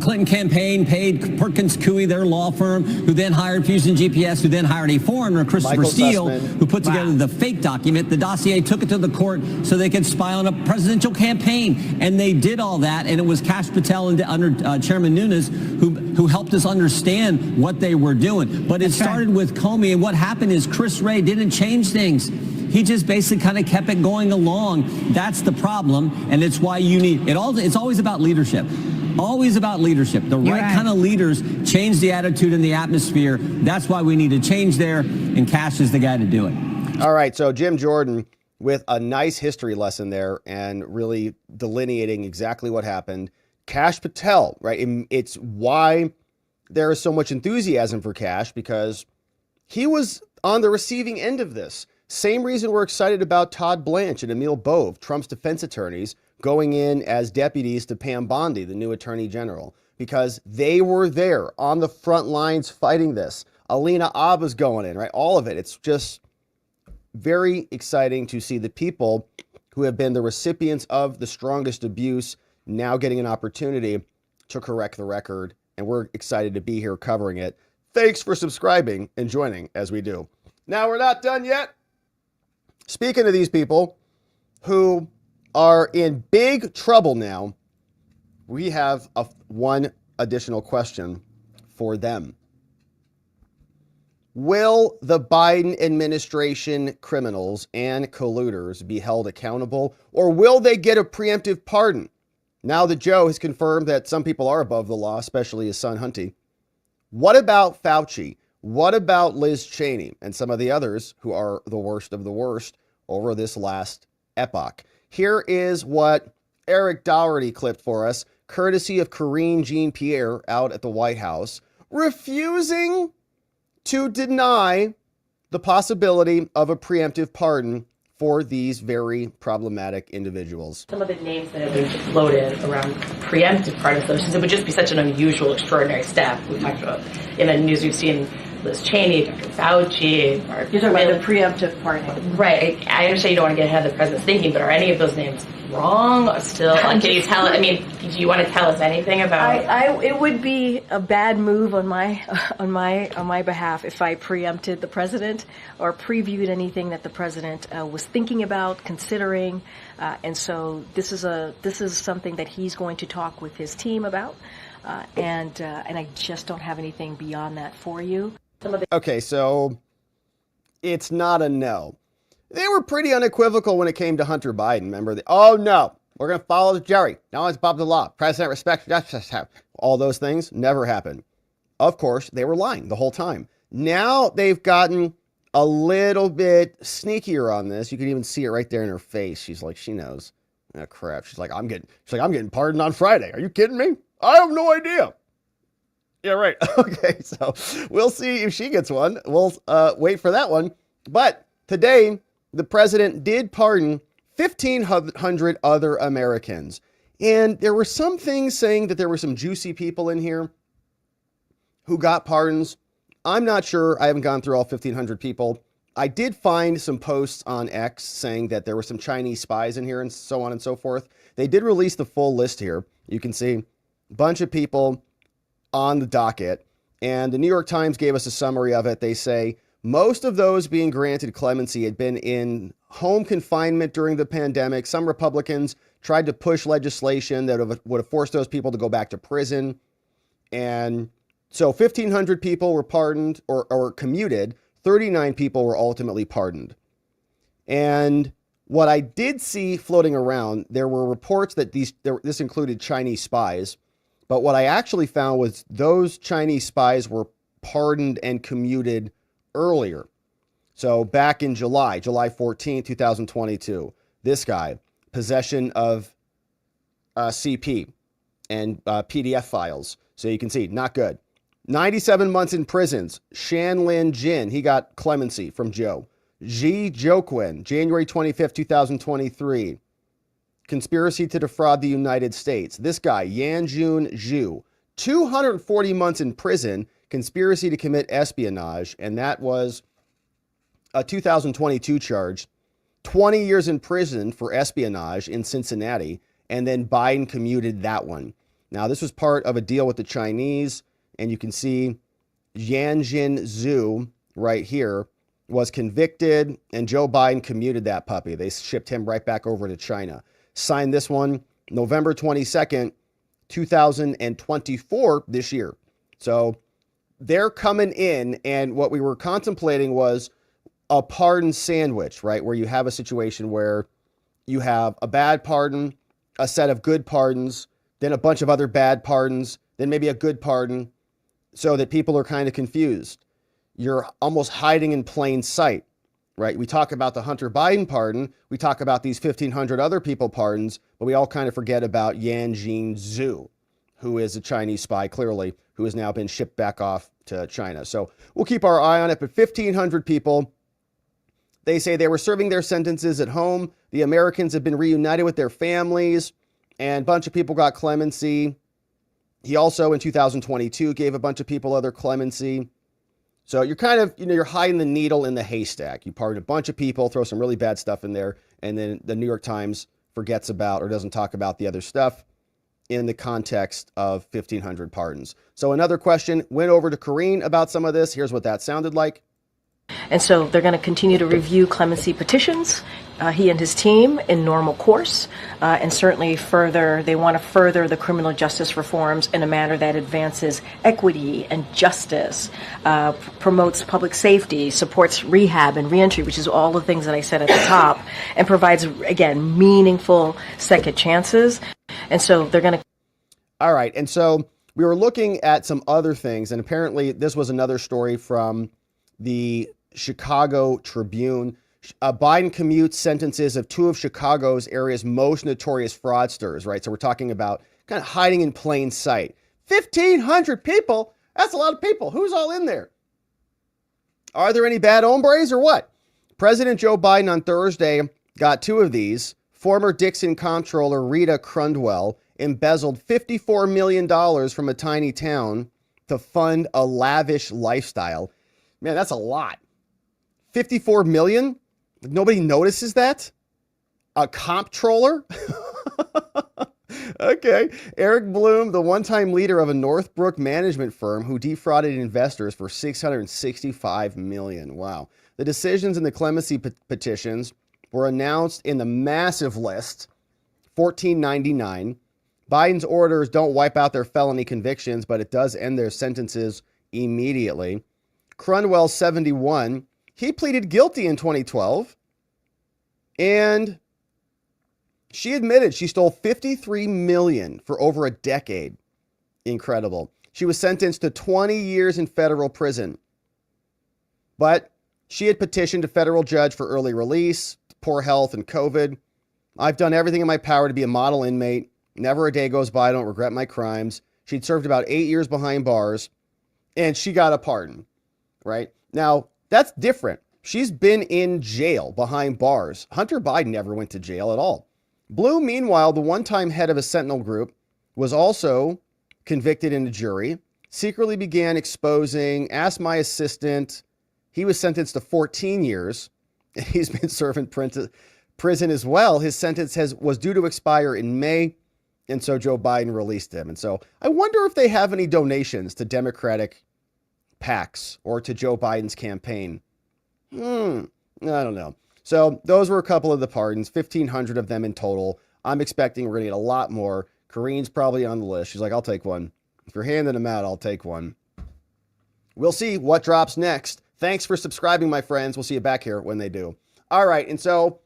Clinton campaign, paid Perkins Coie, their law firm, who then hired Fusion GPS, who then hired a foreigner, Christopher Steele, who put together the fake document. The dossier took it to the court so they could spy on a presidential campaign, and they did all that. And it was Kash Patel and under Chairman Nunes who helped us understand what they were doing. But it started with Comey, and what happened is Chris Wray didn't change things. He just basically kind of kept it going along. That's the problem, and it's why you need it. It's always about leadership. Always about leadership. The right kind of leaders change the attitude and the atmosphere. That's why we need to change there, and Kash is the guy to do it. All right, so Jim Jordan with a nice history lesson there and really delineating exactly what happened. Kash Patel, right? It's why there is so much enthusiasm for Kash, because he was on the receiving end of this. Same reason we're excited about Todd Blanche and Emil Bove, Trump's defense attorneys, going in as deputies to Pam Bondi, the new attorney general, because they were there on the front lines fighting this. Alina Abba's going in, right? All of it. It's just very exciting to see the people who have been the recipients of the strongest abuse now getting an opportunity to correct the record. And we're excited to be here covering it. Thanks for subscribing and joining as we do. Now, we're not done yet. Speaking of these people who are in big trouble now, we have one additional question for them. Will the Biden administration criminals and colluders be held accountable, or will they get a preemptive pardon? Now that Joe has confirmed that some people are above the law, especially his son Hunty. What about Fauci? What about Liz Cheney and some of the others who are the worst of the worst over this last epoch? Here is what Eric Doherty clipped for us, courtesy of Karine Jean-Pierre out at the White House, refusing to deny the possibility of a preemptive pardon for these very problematic individuals. Some of the names that have been floated around preemptive pardon solutions, it would just be such an unusual, extraordinary step. We talked about in the news, we've seen Liz Cheney, Dr. Fauci. You're talking about the preemptive pardon. Right. I understand you don't want to get ahead of the president's thinking, but are any of those names wrong or still? Can you tell us? I mean, do you want to tell us anything about? It would be a bad move on my behalf if I preempted the president or previewed anything that the president was thinking about, considering, and so this is something that he's going to talk with his team about, and I just don't have anything beyond that for you. Okay, so it's not a no. They were pretty unequivocal when it came to Hunter Biden. Remember? Oh, no, we're going to follow Jerry. No one's above the law. President respects justice. All those things never happened. Of course, they were lying the whole time. Now they've gotten a little bit sneakier on this. You can even see it right there in her face. She's like, she knows. Oh, crap. She's like, I'm getting pardoned on Friday. Are you kidding me? I have no idea. Yeah, right. Okay, so we'll see if she gets one. We'll wait for that one. But today, the president did pardon 1,500 other Americans. And there were some things saying that there were some juicy people in here who got pardons. I'm not sure. I haven't gone through all 1,500 people. I did find some posts on X saying that there were some Chinese spies in here and so on and so forth. They did release the full list here. You can see a bunch of people on the docket. And the New York Times gave us a summary of it. They say most of those being granted clemency had been in home confinement during the pandemic. Some Republicans tried to push legislation that would have forced those people to go back to prison. And so 1,500 people were pardoned or commuted. 39 people were ultimately pardoned. And what I did see floating around, there were reports that this included Chinese spies. But what I actually found was those Chinese spies were pardoned and commuted earlier. So back in July 14, 2022, this guy, possession of CP and PDF files. So you can see, not good. 97 months in prisons. Shan Lin Jin, he got clemency from Joe. Ji Joquin, January 25th, 2023. Conspiracy to defraud the United States. This guy, Yanjun Zhu, 240 months in prison, conspiracy to commit espionage, and that was a 2022 charge. 20 years in prison for espionage in Cincinnati, and then Biden commuted that one. Now, this was part of a deal with the Chinese, and you can see Yanjun Zhu right here was convicted, and Joe Biden commuted that puppy. They shipped him right back over to China. Signed this one November 22nd, 2024 this year. So they're coming in, and what we were contemplating was a pardon sandwich, right? Where you have a situation where you have a bad pardon, a set of good pardons, then a bunch of other bad pardons, then maybe a good pardon, so that people are kind of confused. You're almost hiding in plain sight. Right? We talk about the Hunter Biden pardon. We talk about these 1,500 other people pardons, but we all kind of forget about Yanjun Zhu, who is a Chinese spy, clearly, who has now been shipped back off to China. So we'll keep our eye on it. But 1,500 people, they say they were serving their sentences at home. The Americans have been reunited with their families, and a bunch of people got clemency. He also, in 2022, gave a bunch of people other clemency. So you're kind of, you're hiding the needle in the haystack. You pardon a bunch of people, throw some really bad stuff in there, and then the New York Times forgets about or doesn't talk about the other stuff in the context of 1,500 pardons. So another question went over to Karine about some of this. Here's what that sounded like. And so they're going to continue to review clemency petitions, he and his team, in normal course, and certainly they want to further the criminal justice reforms in a manner that advances equity and justice, promotes public safety, supports rehab and reentry, which is all the things that I said at the top, and provides, again, meaningful second chances. And so they're going to... All right, and so we were looking at some other things, and apparently this was another story from the Chicago Tribune. Biden commutes sentences of two of Chicago's area's most notorious fraudsters, right? So we're talking about kind of hiding in plain sight. 1,500 people? That's a lot of people. Who's all in there? Are there any bad hombres or what? President Joe Biden on Thursday got two of these. Former Dixon comptroller Rita Crundwell embezzled $54 million from a tiny town to fund a lavish lifestyle. Man, that's a lot. 54 million? Nobody notices that? A comptroller? Okay. Eric Bloom, the one-time leader of a Northbrook management firm who defrauded investors for $665 million. Wow. The decisions in the clemency petitions were announced in the massive list, 1499. Biden's orders don't wipe out their felony convictions, but it does end their sentences immediately. Crundwell, 71. He pleaded guilty in 2012, and she admitted she stole $53 million for over a decade. Incredible. She was sentenced to 20 years in federal prison, but she had petitioned a federal judge for early release, poor health, and COVID. I've done everything in my power to be a model inmate. Never a day goes by I don't regret my crimes. She'd served about 8 years behind bars, and she got a pardon, right? Now, that's different. She's been in jail behind bars. Hunter Biden never went to jail at all. Bloom, meanwhile, the one-time head of a Sentinel group, was also convicted in a jury, secretly began exposing, asked my assistant. He was sentenced to 14 years. He's been serving prison as well. His sentence was due to expire in May, and so Joe Biden released him. And so I wonder if they have any donations to Democratic PACs or to Joe Biden's campaign. I don't know. So those were a couple of the pardons, 1,500 of them in total. I'm expecting we're going to get a lot more. Kareen's probably on the list. She's like, I'll take one. If you're handing them out, I'll take one. We'll see what drops next. Thanks for subscribing, my friends. We'll see you back here when they do. All right. And so,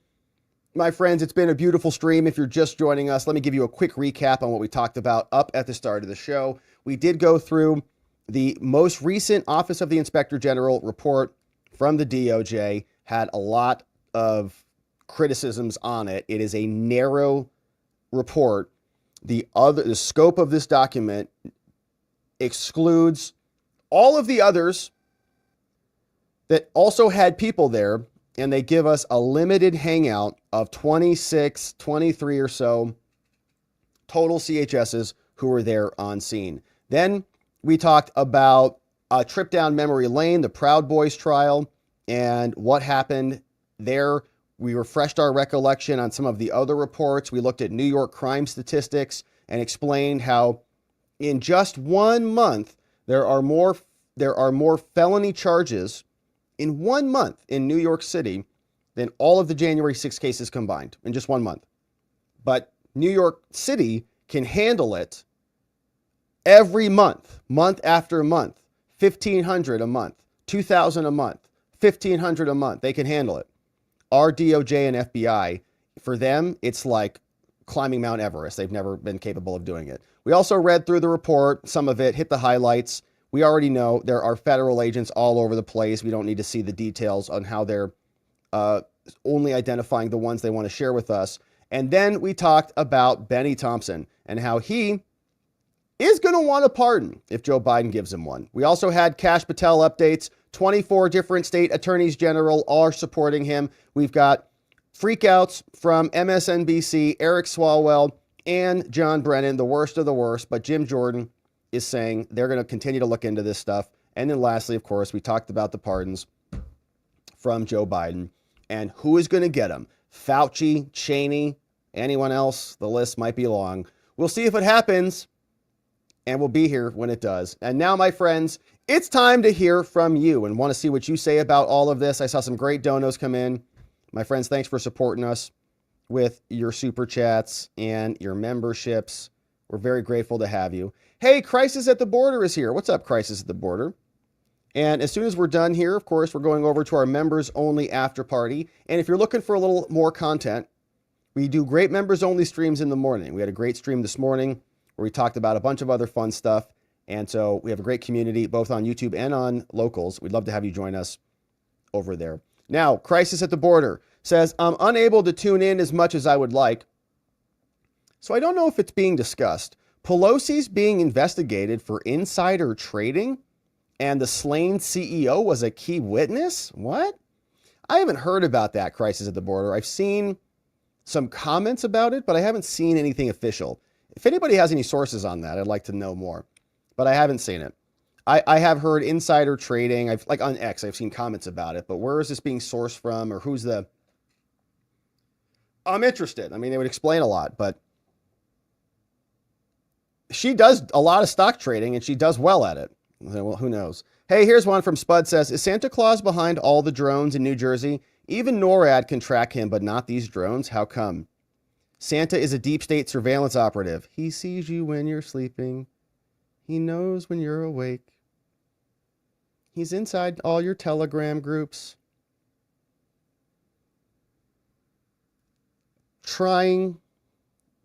my friends, it's been a beautiful stream. If you're just joining us, let me give you a quick recap on what we talked about up at the start of the show. We did go through the most recent Office of the Inspector General report from the DOJ, had a lot of criticisms on it. It is a narrow report. The scope of this document excludes all of the others that also had people there, and they give us a limited hangout of 26, 23 or so total CHSs who were there on scene. Then we talked about a trip down memory lane, the Proud Boys trial, and what happened there. We refreshed our recollection on some of the other reports. We looked at New York crime statistics and explained how in just 1 month, there are more felony charges in 1 month in New York City than all of the January 6 cases combined in just 1 month. But New York City can handle it every month, month after month, 1,500 a month, 2,000 a month, 1,500 a month. They can handle it. Our DOJ and FBI, for them, it's like climbing Mount Everest. They've never been capable of doing it. We also read through the report, some of it, hit the highlights. We already know there are federal agents all over the place. We don't need to see the details on how they're only identifying the ones they want to share with us. And then we talked about Benny Thompson and how he is going to want a pardon if Joe Biden gives him one. We also had Kash Patel updates. 24 different state attorneys general are supporting him. We've got freakouts from MSNBC, Eric Swalwell, and John Brennan, the worst of the worst. But Jim Jordan is saying they're going to continue to look into this stuff. And then lastly, of course, we talked about the pardons from Joe Biden and who is going to get them. Fauci, Cheney, anyone else? The list might be long. We'll see if it happens, and we'll be here when it does. And now, my friends, it's time to hear from you and want to see what you say about all of this. I saw some great donos come in. My friends, thanks for supporting us with your super chats and your memberships. We're very grateful to have you. Hey, Crisis at the Border is here. What's up, Crisis at the Border? And as soon as we're done here, of course, we're going over to our members only after party. And if you're looking for a little more content, we do great members only streams in the morning. We had a great stream this morning where we talked about a bunch of other fun stuff. And so we have a great community, both on YouTube and on Locals. We'd love to have you join us over there. Now, Crisis at the Border says, I'm unable to tune in as much as I would like. So I don't know if it's being discussed. Pelosi's being investigated for insider trading, and the slain CEO was a key witness? What? I haven't heard about that, Crisis at the Border. I've seen some comments about it, but I haven't seen anything official. If anybody has any sources on that, I'd like to know more. But I haven't seen it. I have heard insider trading. Like on X, I've seen comments about it. But where is this being sourced from, or who's the... I'm interested. I mean, they would explain a lot, but she does a lot of stock trading, and she does well at it. Well, who knows? Hey, here's one from Spud says, is Santa Claus behind all the drones in New Jersey? Even NORAD can track him, but not these drones. How come? Santa is a deep state surveillance operative. He sees you when you're sleeping. He knows when you're awake. He's inside all your Telegram groups, trying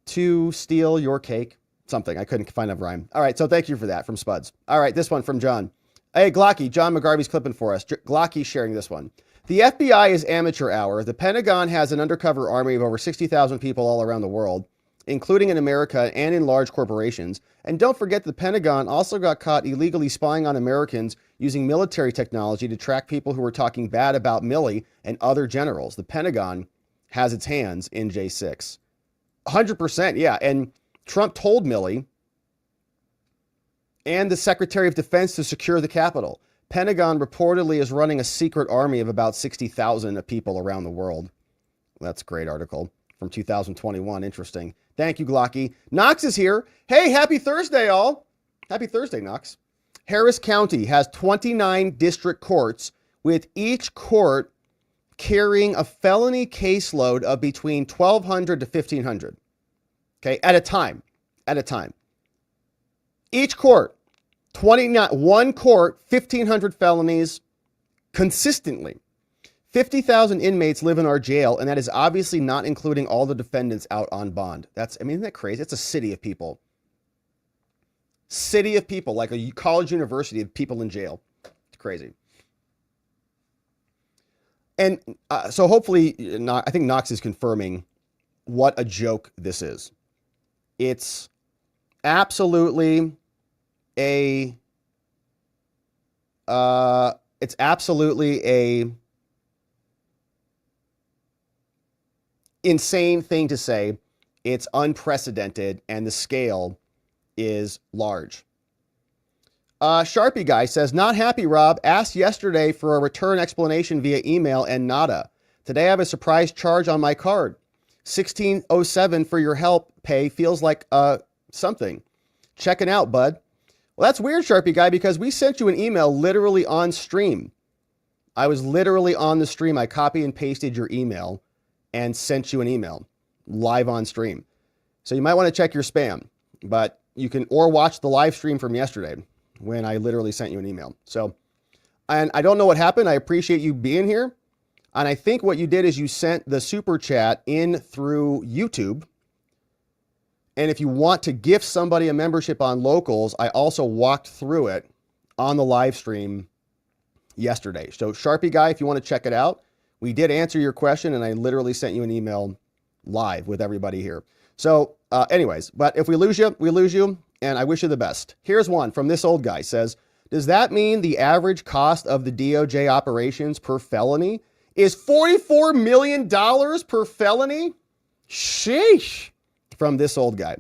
to steal your cake. Something. I couldn't find a rhyme. All right, so thank you for that from Spuds. All right, this one from John. Hey, Glocky, John McGarvey's clipping for us. Glocky sharing this one. The FBI is amateur hour. The Pentagon has an undercover army of over 60,000 people all around the world, including in America and in large corporations. And don't forget the Pentagon also got caught illegally spying on Americans using military technology to track people who were talking bad about Milley and other generals. The Pentagon has its hands in J6. 100%, yeah. And Trump told Milley and the Secretary of Defense to secure the Capitol. Pentagon reportedly is running a secret army of about 60,000 people around the world. That's a great article from 2021. Interesting. Thank you, Glocky. Knox is here. Hey, happy Thursday, all. Happy Thursday, Knox. Harris County has 29 district courts, with each court carrying a felony caseload of between 1,200 to 1,500. Okay, at a time. Each court, 29, one court, 1,500 felonies consistently. 50,000 inmates live in our jail, and that is obviously not including all the defendants out on bond. Isn't that crazy? It's a city of people. City of people, like a college university of people in jail. It's crazy. And so hopefully, I think Knox is confirming what a joke this is. It's absolutely a insane thing to say. It's unprecedented, and the scale is large. Sharpie guy says, not happy, Rob. Asked yesterday for a return explanation via email and nada. Today I have a surprise charge on my card. $16.07 for your help pay feels like something. Checking out, bud. Well, that's weird, Sharpie guy, because we sent you an email literally on stream. I was literally on the stream. I copy and pasted your email and sent you an email live on stream. So you might want to check your spam, but you can, or watch the live stream from yesterday when I literally sent you an email. So, and I don't know what happened. I appreciate you being here. And I think what you did is you sent the super chat in through YouTube. And if you want to gift somebody a membership on Locals, I also walked through it on the live stream yesterday. So Sharpie guy, if you want to check it out, we did answer your question, and I literally sent you an email live with everybody here. So anyways, but if we lose you, we lose you, and I wish you the best. Here's one from this old guy. Says, does that mean the average cost of the DOJ operations per felony is $44 million per felony? Sheesh. From this old guy.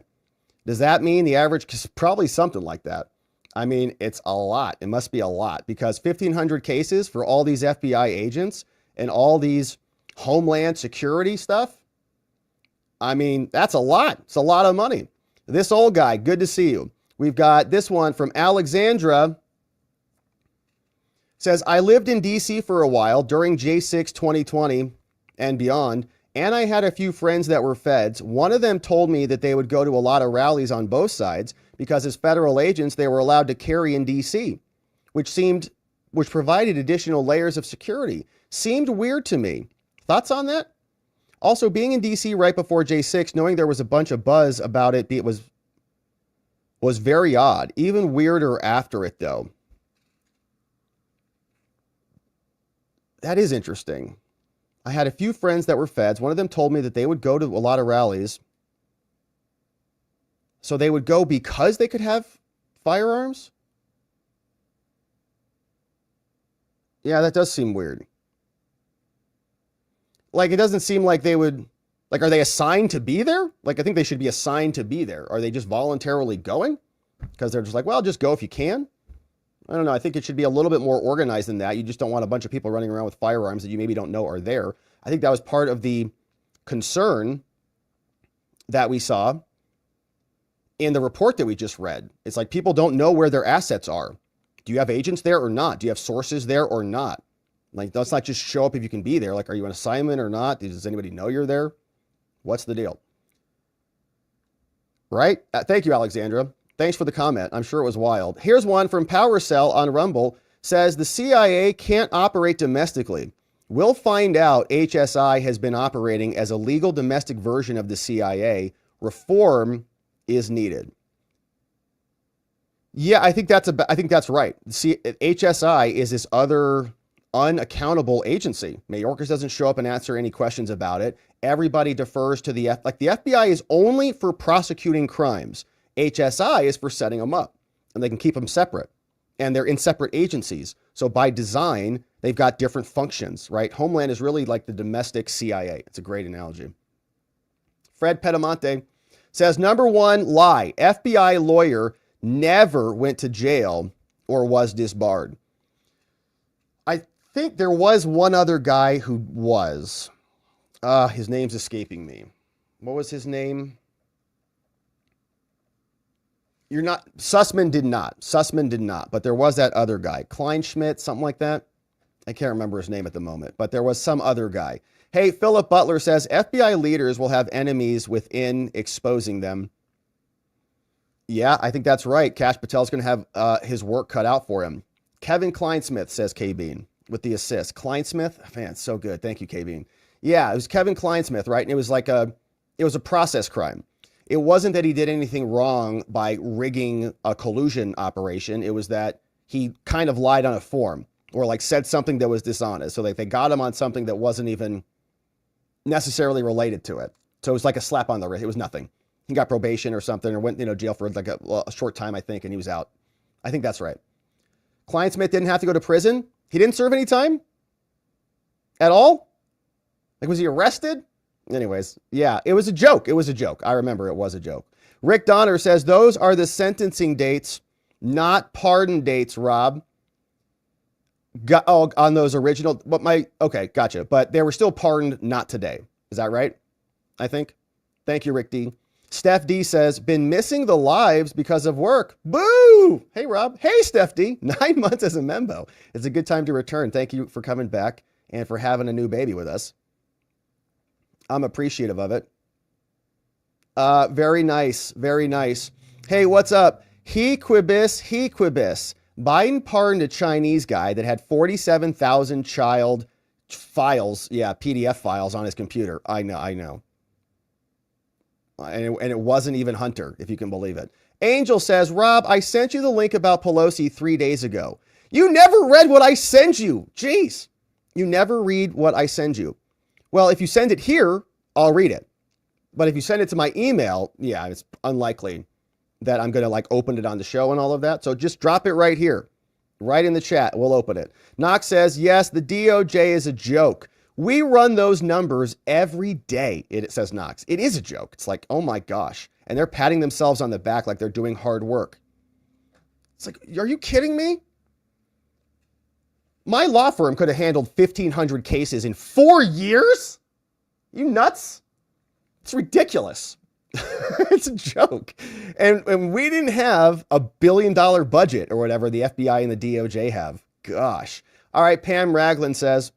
Does that mean the average? Probably something like that. I mean, it's a lot. It must be a lot, because 1,500 cases for all these FBI agents and all these Homeland Security stuff. I mean, that's a lot. It's a lot of money. This old guy, good to see you. We've got this one from Alexandra. Says, I lived in DC for a while during J6 2020 and beyond, and I had a few friends that were feds. One of them told me that they would go to a lot of rallies on both sides because as federal agents, they were allowed to carry in DC, which provided additional layers of security. Seemed weird to me. Thoughts on that? Also, being in DC right before J6, knowing there was a bunch of buzz about it, was very odd. Even weirder after it, though. That is interesting. I had a few friends that were feds. One of them told me that they would go to a lot of rallies. So they would go because they could have firearms? Yeah, that does seem weird. Like, it doesn't seem like they would, like, are they assigned to be there? Like, I think they should be assigned to be there. Are they just voluntarily going? Because they're just like, well, just go if you can. I don't know. I think it should be a little bit more organized than that. You just don't want a bunch of people running around with firearms that you maybe don't know are there. I think that was part of the concern that we saw in the report that we just read. It's like people don't know where their assets are. Do you have agents there or not? Do you have sources there or not? Like, let's not just show up if you can be there. Like, are you on assignment or not? Does anybody know you're there? What's the deal? Right? Thank you, Alexandra. Thanks for the comment. I'm sure it was wild. Here's one from PowerCell on Rumble. Says the CIA can't operate domestically. We'll find out HSI has been operating as a legal domestic version of the CIA. Reform is needed. Yeah, I think that's right. See, HSI is this other unaccountable agency. Mayorkas doesn't show up and answer any questions about it. Everybody defers to the FBI is only for prosecuting crimes. HSI is for setting them up, and they can keep them separate, and they're in separate agencies. So by design, they've got different functions, right? Homeland is really like the domestic CIA. It's a great analogy. Fred Pedamonte says, number one lie, FBI lawyer never went to jail or was disbarred. I think there was one other guy who was. His name's escaping me. What was his name? Sussman did not, but there was that other guy, Kleinschmidt, something like that. I can't remember his name at the moment, but there was some other guy. Hey, Philip Butler says FBI leaders will have enemies within exposing them. Yeah, I think that's right. Kash Patel's going to have his work cut out for him. Kevin Kleinsmith, says K-Bean, with the assist. Kleinsmith? Man, it's so good. Thank you, K-Bean. Yeah, it was Kevin Kleinsmith, right? And it was a process crime. It wasn't that he did anything wrong by rigging a collusion operation. It was that he kind of lied on a form or like said something that was dishonest. So like they got him on something that wasn't even necessarily related to it. So it was like a slap on the wrist. It was nothing. He got probation or something or went, jail for like a short time, I think, and he was out. I think that's right. Kleinsmith didn't have to go to prison. He didn't serve any time at all. Like, was he arrested? Anyways, yeah, it was a joke. It was a joke. I remember it was a joke. Rick Donner says those are the sentencing dates, not pardon dates, Rob. On those original, okay, gotcha. But they were still pardoned, not today. Is that right? I think. Thank you, Rick D. Steph D says, been missing the lives because of work. Boo! Hey, Rob. Hey, Steph D. 9 months as a member. It's a good time to return. Thank you for coming back and for having a new baby with us. I'm appreciative of it. Very nice. Very nice. Hey, what's up? He quibus. Biden pardoned a Chinese guy that had 47,000 child files. Yeah, PDF files on his computer. I know. And it wasn't even Hunter, if you can believe it. Angel says, Rob, I sent you the link about Pelosi 3 days ago. You never read what I send you. Jeez. You never read what I send you. Well, if you send it here, I'll read it. But if you send it to my email, yeah, it's unlikely that I'm going to open it on the show and all of that. So just drop it right here, right in the chat. We'll open it. Knox says, yes, the DOJ is a joke. We run those numbers every day, it says Knox. It is a joke. It's like, oh my gosh. And they're patting themselves on the back like they're doing hard work. It's like, are you kidding me? My law firm could have handled 1,500 cases in 4 years? You nuts? It's ridiculous. It's a joke. And we didn't have a $1 billion budget or whatever the FBI and the DOJ have. Gosh. All right, Pam Ragland says,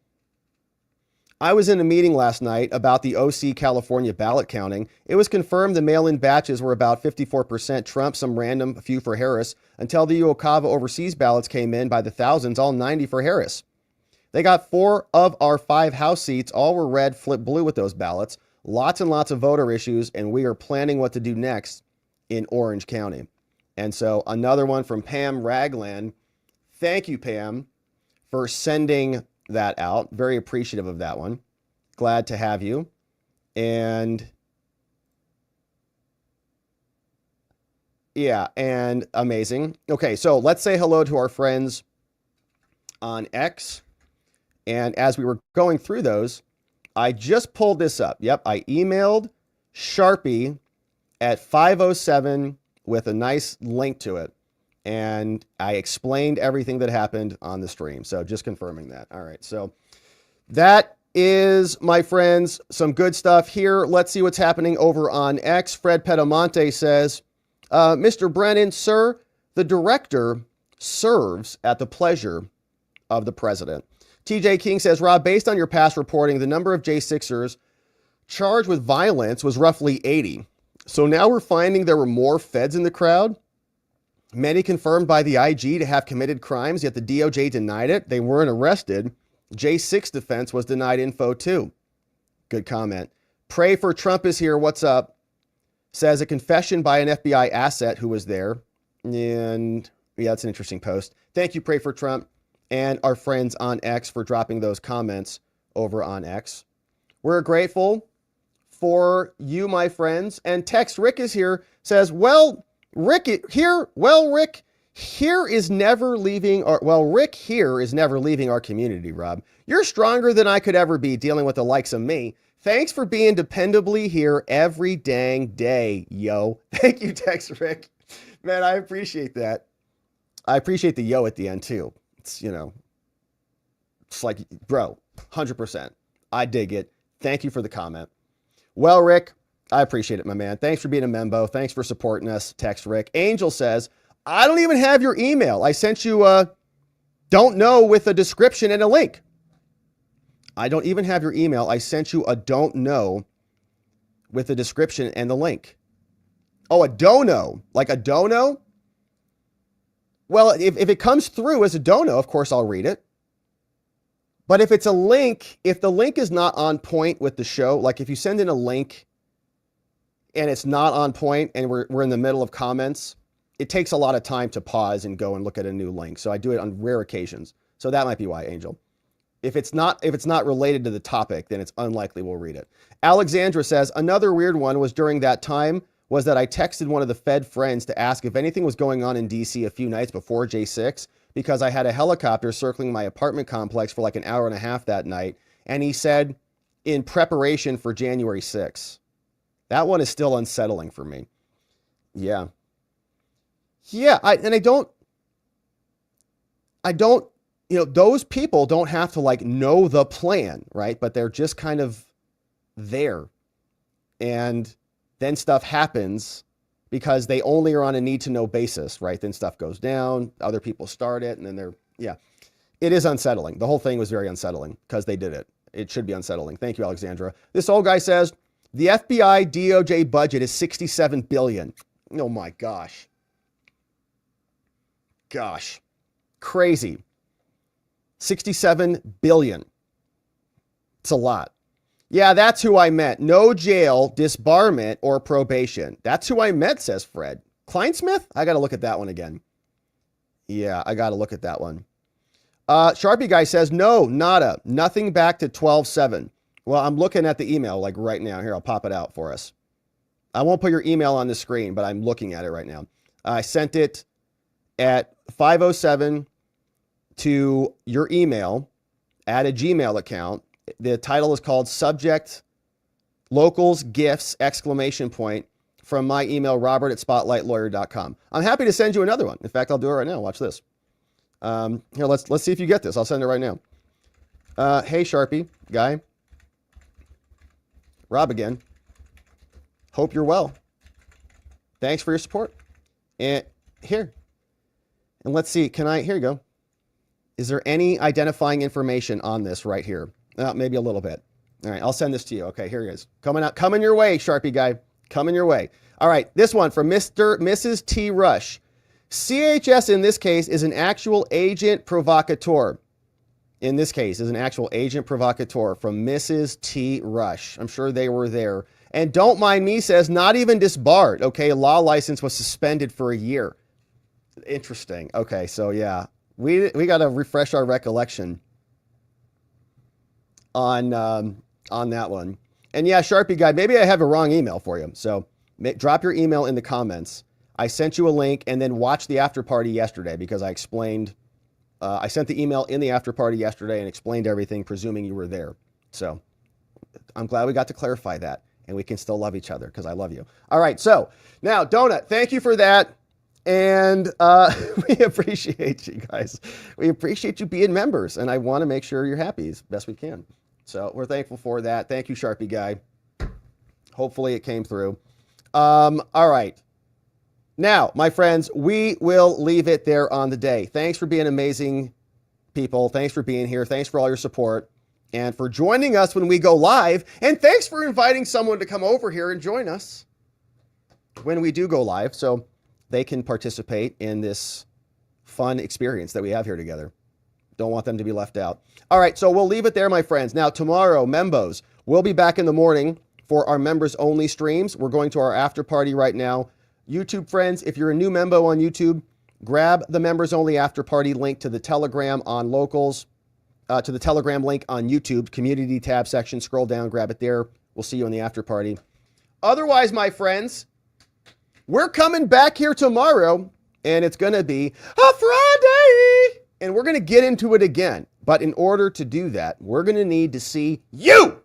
I was in a meeting last night about the OC California ballot counting. It was confirmed the mail-in batches were about 54% Trump, some random, a few for Harris, until the UOCAVA overseas ballots came in by the thousands, all 90 for Harris. They got 4 of our 5 House seats. All were red, flipped blue with those ballots. Lots and lots of voter issues, and we are planning what to do next in Orange County. And so another one from Pam Ragland. Thank you, Pam, for sending that out. Very appreciative of that one. Glad to have you. And yeah, and amazing. Okay, so let's say hello to our friends on X. And as we were going through those, I just pulled this up. Yep, I emailed Sharpie at 5:07 with a nice link to it. And I explained everything that happened on the stream. So just confirming that. All right, so that is, my friends, some good stuff here. Let's see what's happening over on X. Fred Pedamonte says, Mr. Brennan, sir, the director serves at the pleasure of the president. TJ King says, Rob, based on your past reporting, the number of J6ers charged with violence was roughly 80. So now we're finding there were more feds in the crowd. Many confirmed by the IG to have committed crimes, yet the DOJ denied it. They weren't arrested. J6 defense was denied info too. Good comment. Pray for Trump is here. What's up? Says a confession by an FBI asset who was there. And yeah, that's an interesting post. Thank you, Pray for Trump, and our friends on X for dropping those comments over on X. We're grateful for you, my friends. And Tex Rick is here. Says, well, Rick here is never leaving Rick here is never leaving our community, Rob. You're stronger than I could ever be dealing with the likes of me. Thanks for being dependably here every dang day, yo. Thank you, Tex Rick. Man, I appreciate that. I appreciate the yo at the end too. It's, it's like, bro, 100%. I dig it. Thank you for the comment. Well, Rick, I appreciate it, my man. Thanks for being a membo. Thanks for supporting us, Text Rick. Angel says, I don't even have your email. I sent you a don't know with a description and a link. I don't even have your email. I sent you a don't know with a description and the link. Oh, a dono, like a dono? Well, if it comes through as a dono, of course I'll read it. But if it's a link, if the link is not on point with the show, like if you send in a link and it's not on point and we're in the middle of comments, it takes a lot of time to pause and go and look at a new link. So I do it on rare occasions. So that might be why, Angel. If it's not related to the topic, then it's unlikely we'll read it. Alexandra says, another weird one was during that time was that I texted one of the Fed friends to ask if anything was going on in DC a few nights before J6, because I had a helicopter circling my apartment complex for like an hour and a half that night. And he said, in preparation for January 6th. That one is still unsettling for me. Yeah. Yeah, I don't, those people don't have to like know the plan, right? But they're just kind of there. And then stuff happens because they only are on a need to know basis, right? Then stuff goes down, other people start it, and then it is unsettling. The whole thing was very unsettling because they did it. It should be unsettling. Thank you, Alexandra. This old guy says, the FBI DOJ budget is $67 billion. Oh my gosh. Gosh, crazy. 67 billion. It's a lot. Yeah, that's who I meant. No jail, disbarment, or probation. That's who I meant, says Fred. Kleinsmith? I got to look at that one again. Yeah, I got to look at that one. Sharpie guy says, no, nada. Nothing back to 12/7. Well, I'm looking at the email like right now. Here, I'll pop it out for us. I won't put your email on the screen, but I'm looking at it right now. I sent it at 5:07 to your email at a Gmail account. The title is called Subject Locals Gifts ! From my email, robert@spotlightlawyer.com. I'm happy to send you another one. In fact, I'll do it right now. Watch this. Here, let's see if you get this. I'll send it right now. Hey, Sharpie guy. Rob again. Hope you're well. Thanks for your support. And here. And let's see, here you go. Is there any identifying information on this right here? Maybe a little bit. All right, I'll send this to you. Okay, here it is. Coming your way, Sharpie guy. Coming your way. All right, this one from Mrs. T. Rush. CHS in this case is an actual agent provocateur. In this case is an actual agent provocateur from Mrs. T. Rush. I'm sure they were there. And don't mind me says not even disbarred. Okay, law license was suspended for a year. Interesting. Okay, so yeah, we got to refresh our recollection on that one. And yeah, Sharpie guy, maybe I have a wrong email for you. So drop your email in the comments. I sent you a link, and then watch the after party yesterday because I explained. I sent the email in the after party yesterday and explained everything, presuming you were there. So I'm glad we got to clarify that, and we can still love each other because I love you. All right, so now, Donut, thank you for that. And we appreciate you guys. We appreciate you being members, and I want to make sure you're happy as best we can. So we're thankful for that. Thank you, Sharpie guy. Hopefully it came through. All right. Now, my friends, we will leave it there on the day. Thanks for being amazing people. Thanks for being here. Thanks for all your support and for joining us when we go live. And thanks for inviting someone to come over here and join us when we do go live so they can participate in this fun experience that we have here together. Don't want them to be left out. All right, so we'll leave it there, my friends. Now, tomorrow, Membos, we'll be back in the morning for our members-only streams. We're going to our after party right now. YouTube friends, if you're a new Membo on YouTube, grab the members-only after party link to the Telegram on Locals, to the Telegram link on YouTube, community tab section. Scroll down, grab it there. We'll see you in the after party. Otherwise, my friends, we're coming back here tomorrow, and it's going to be a Friday, and we're going to get into it again. But in order to do that, we're going to need to see you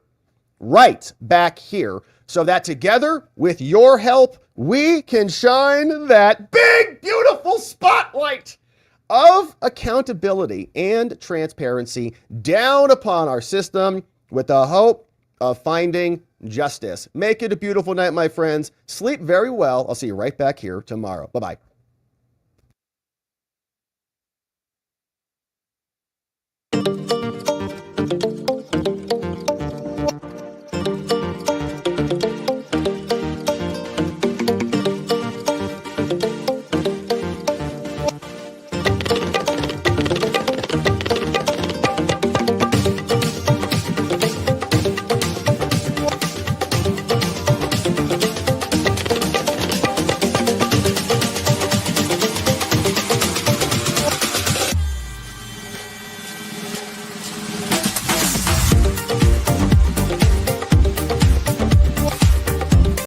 right back here so that together, with your help, we can shine that big, beautiful spotlight of accountability and transparency down upon our system with the hope of finding justice. Make it a beautiful night, my friends. Sleep very well. I'll see you right back here tomorrow. Bye-bye.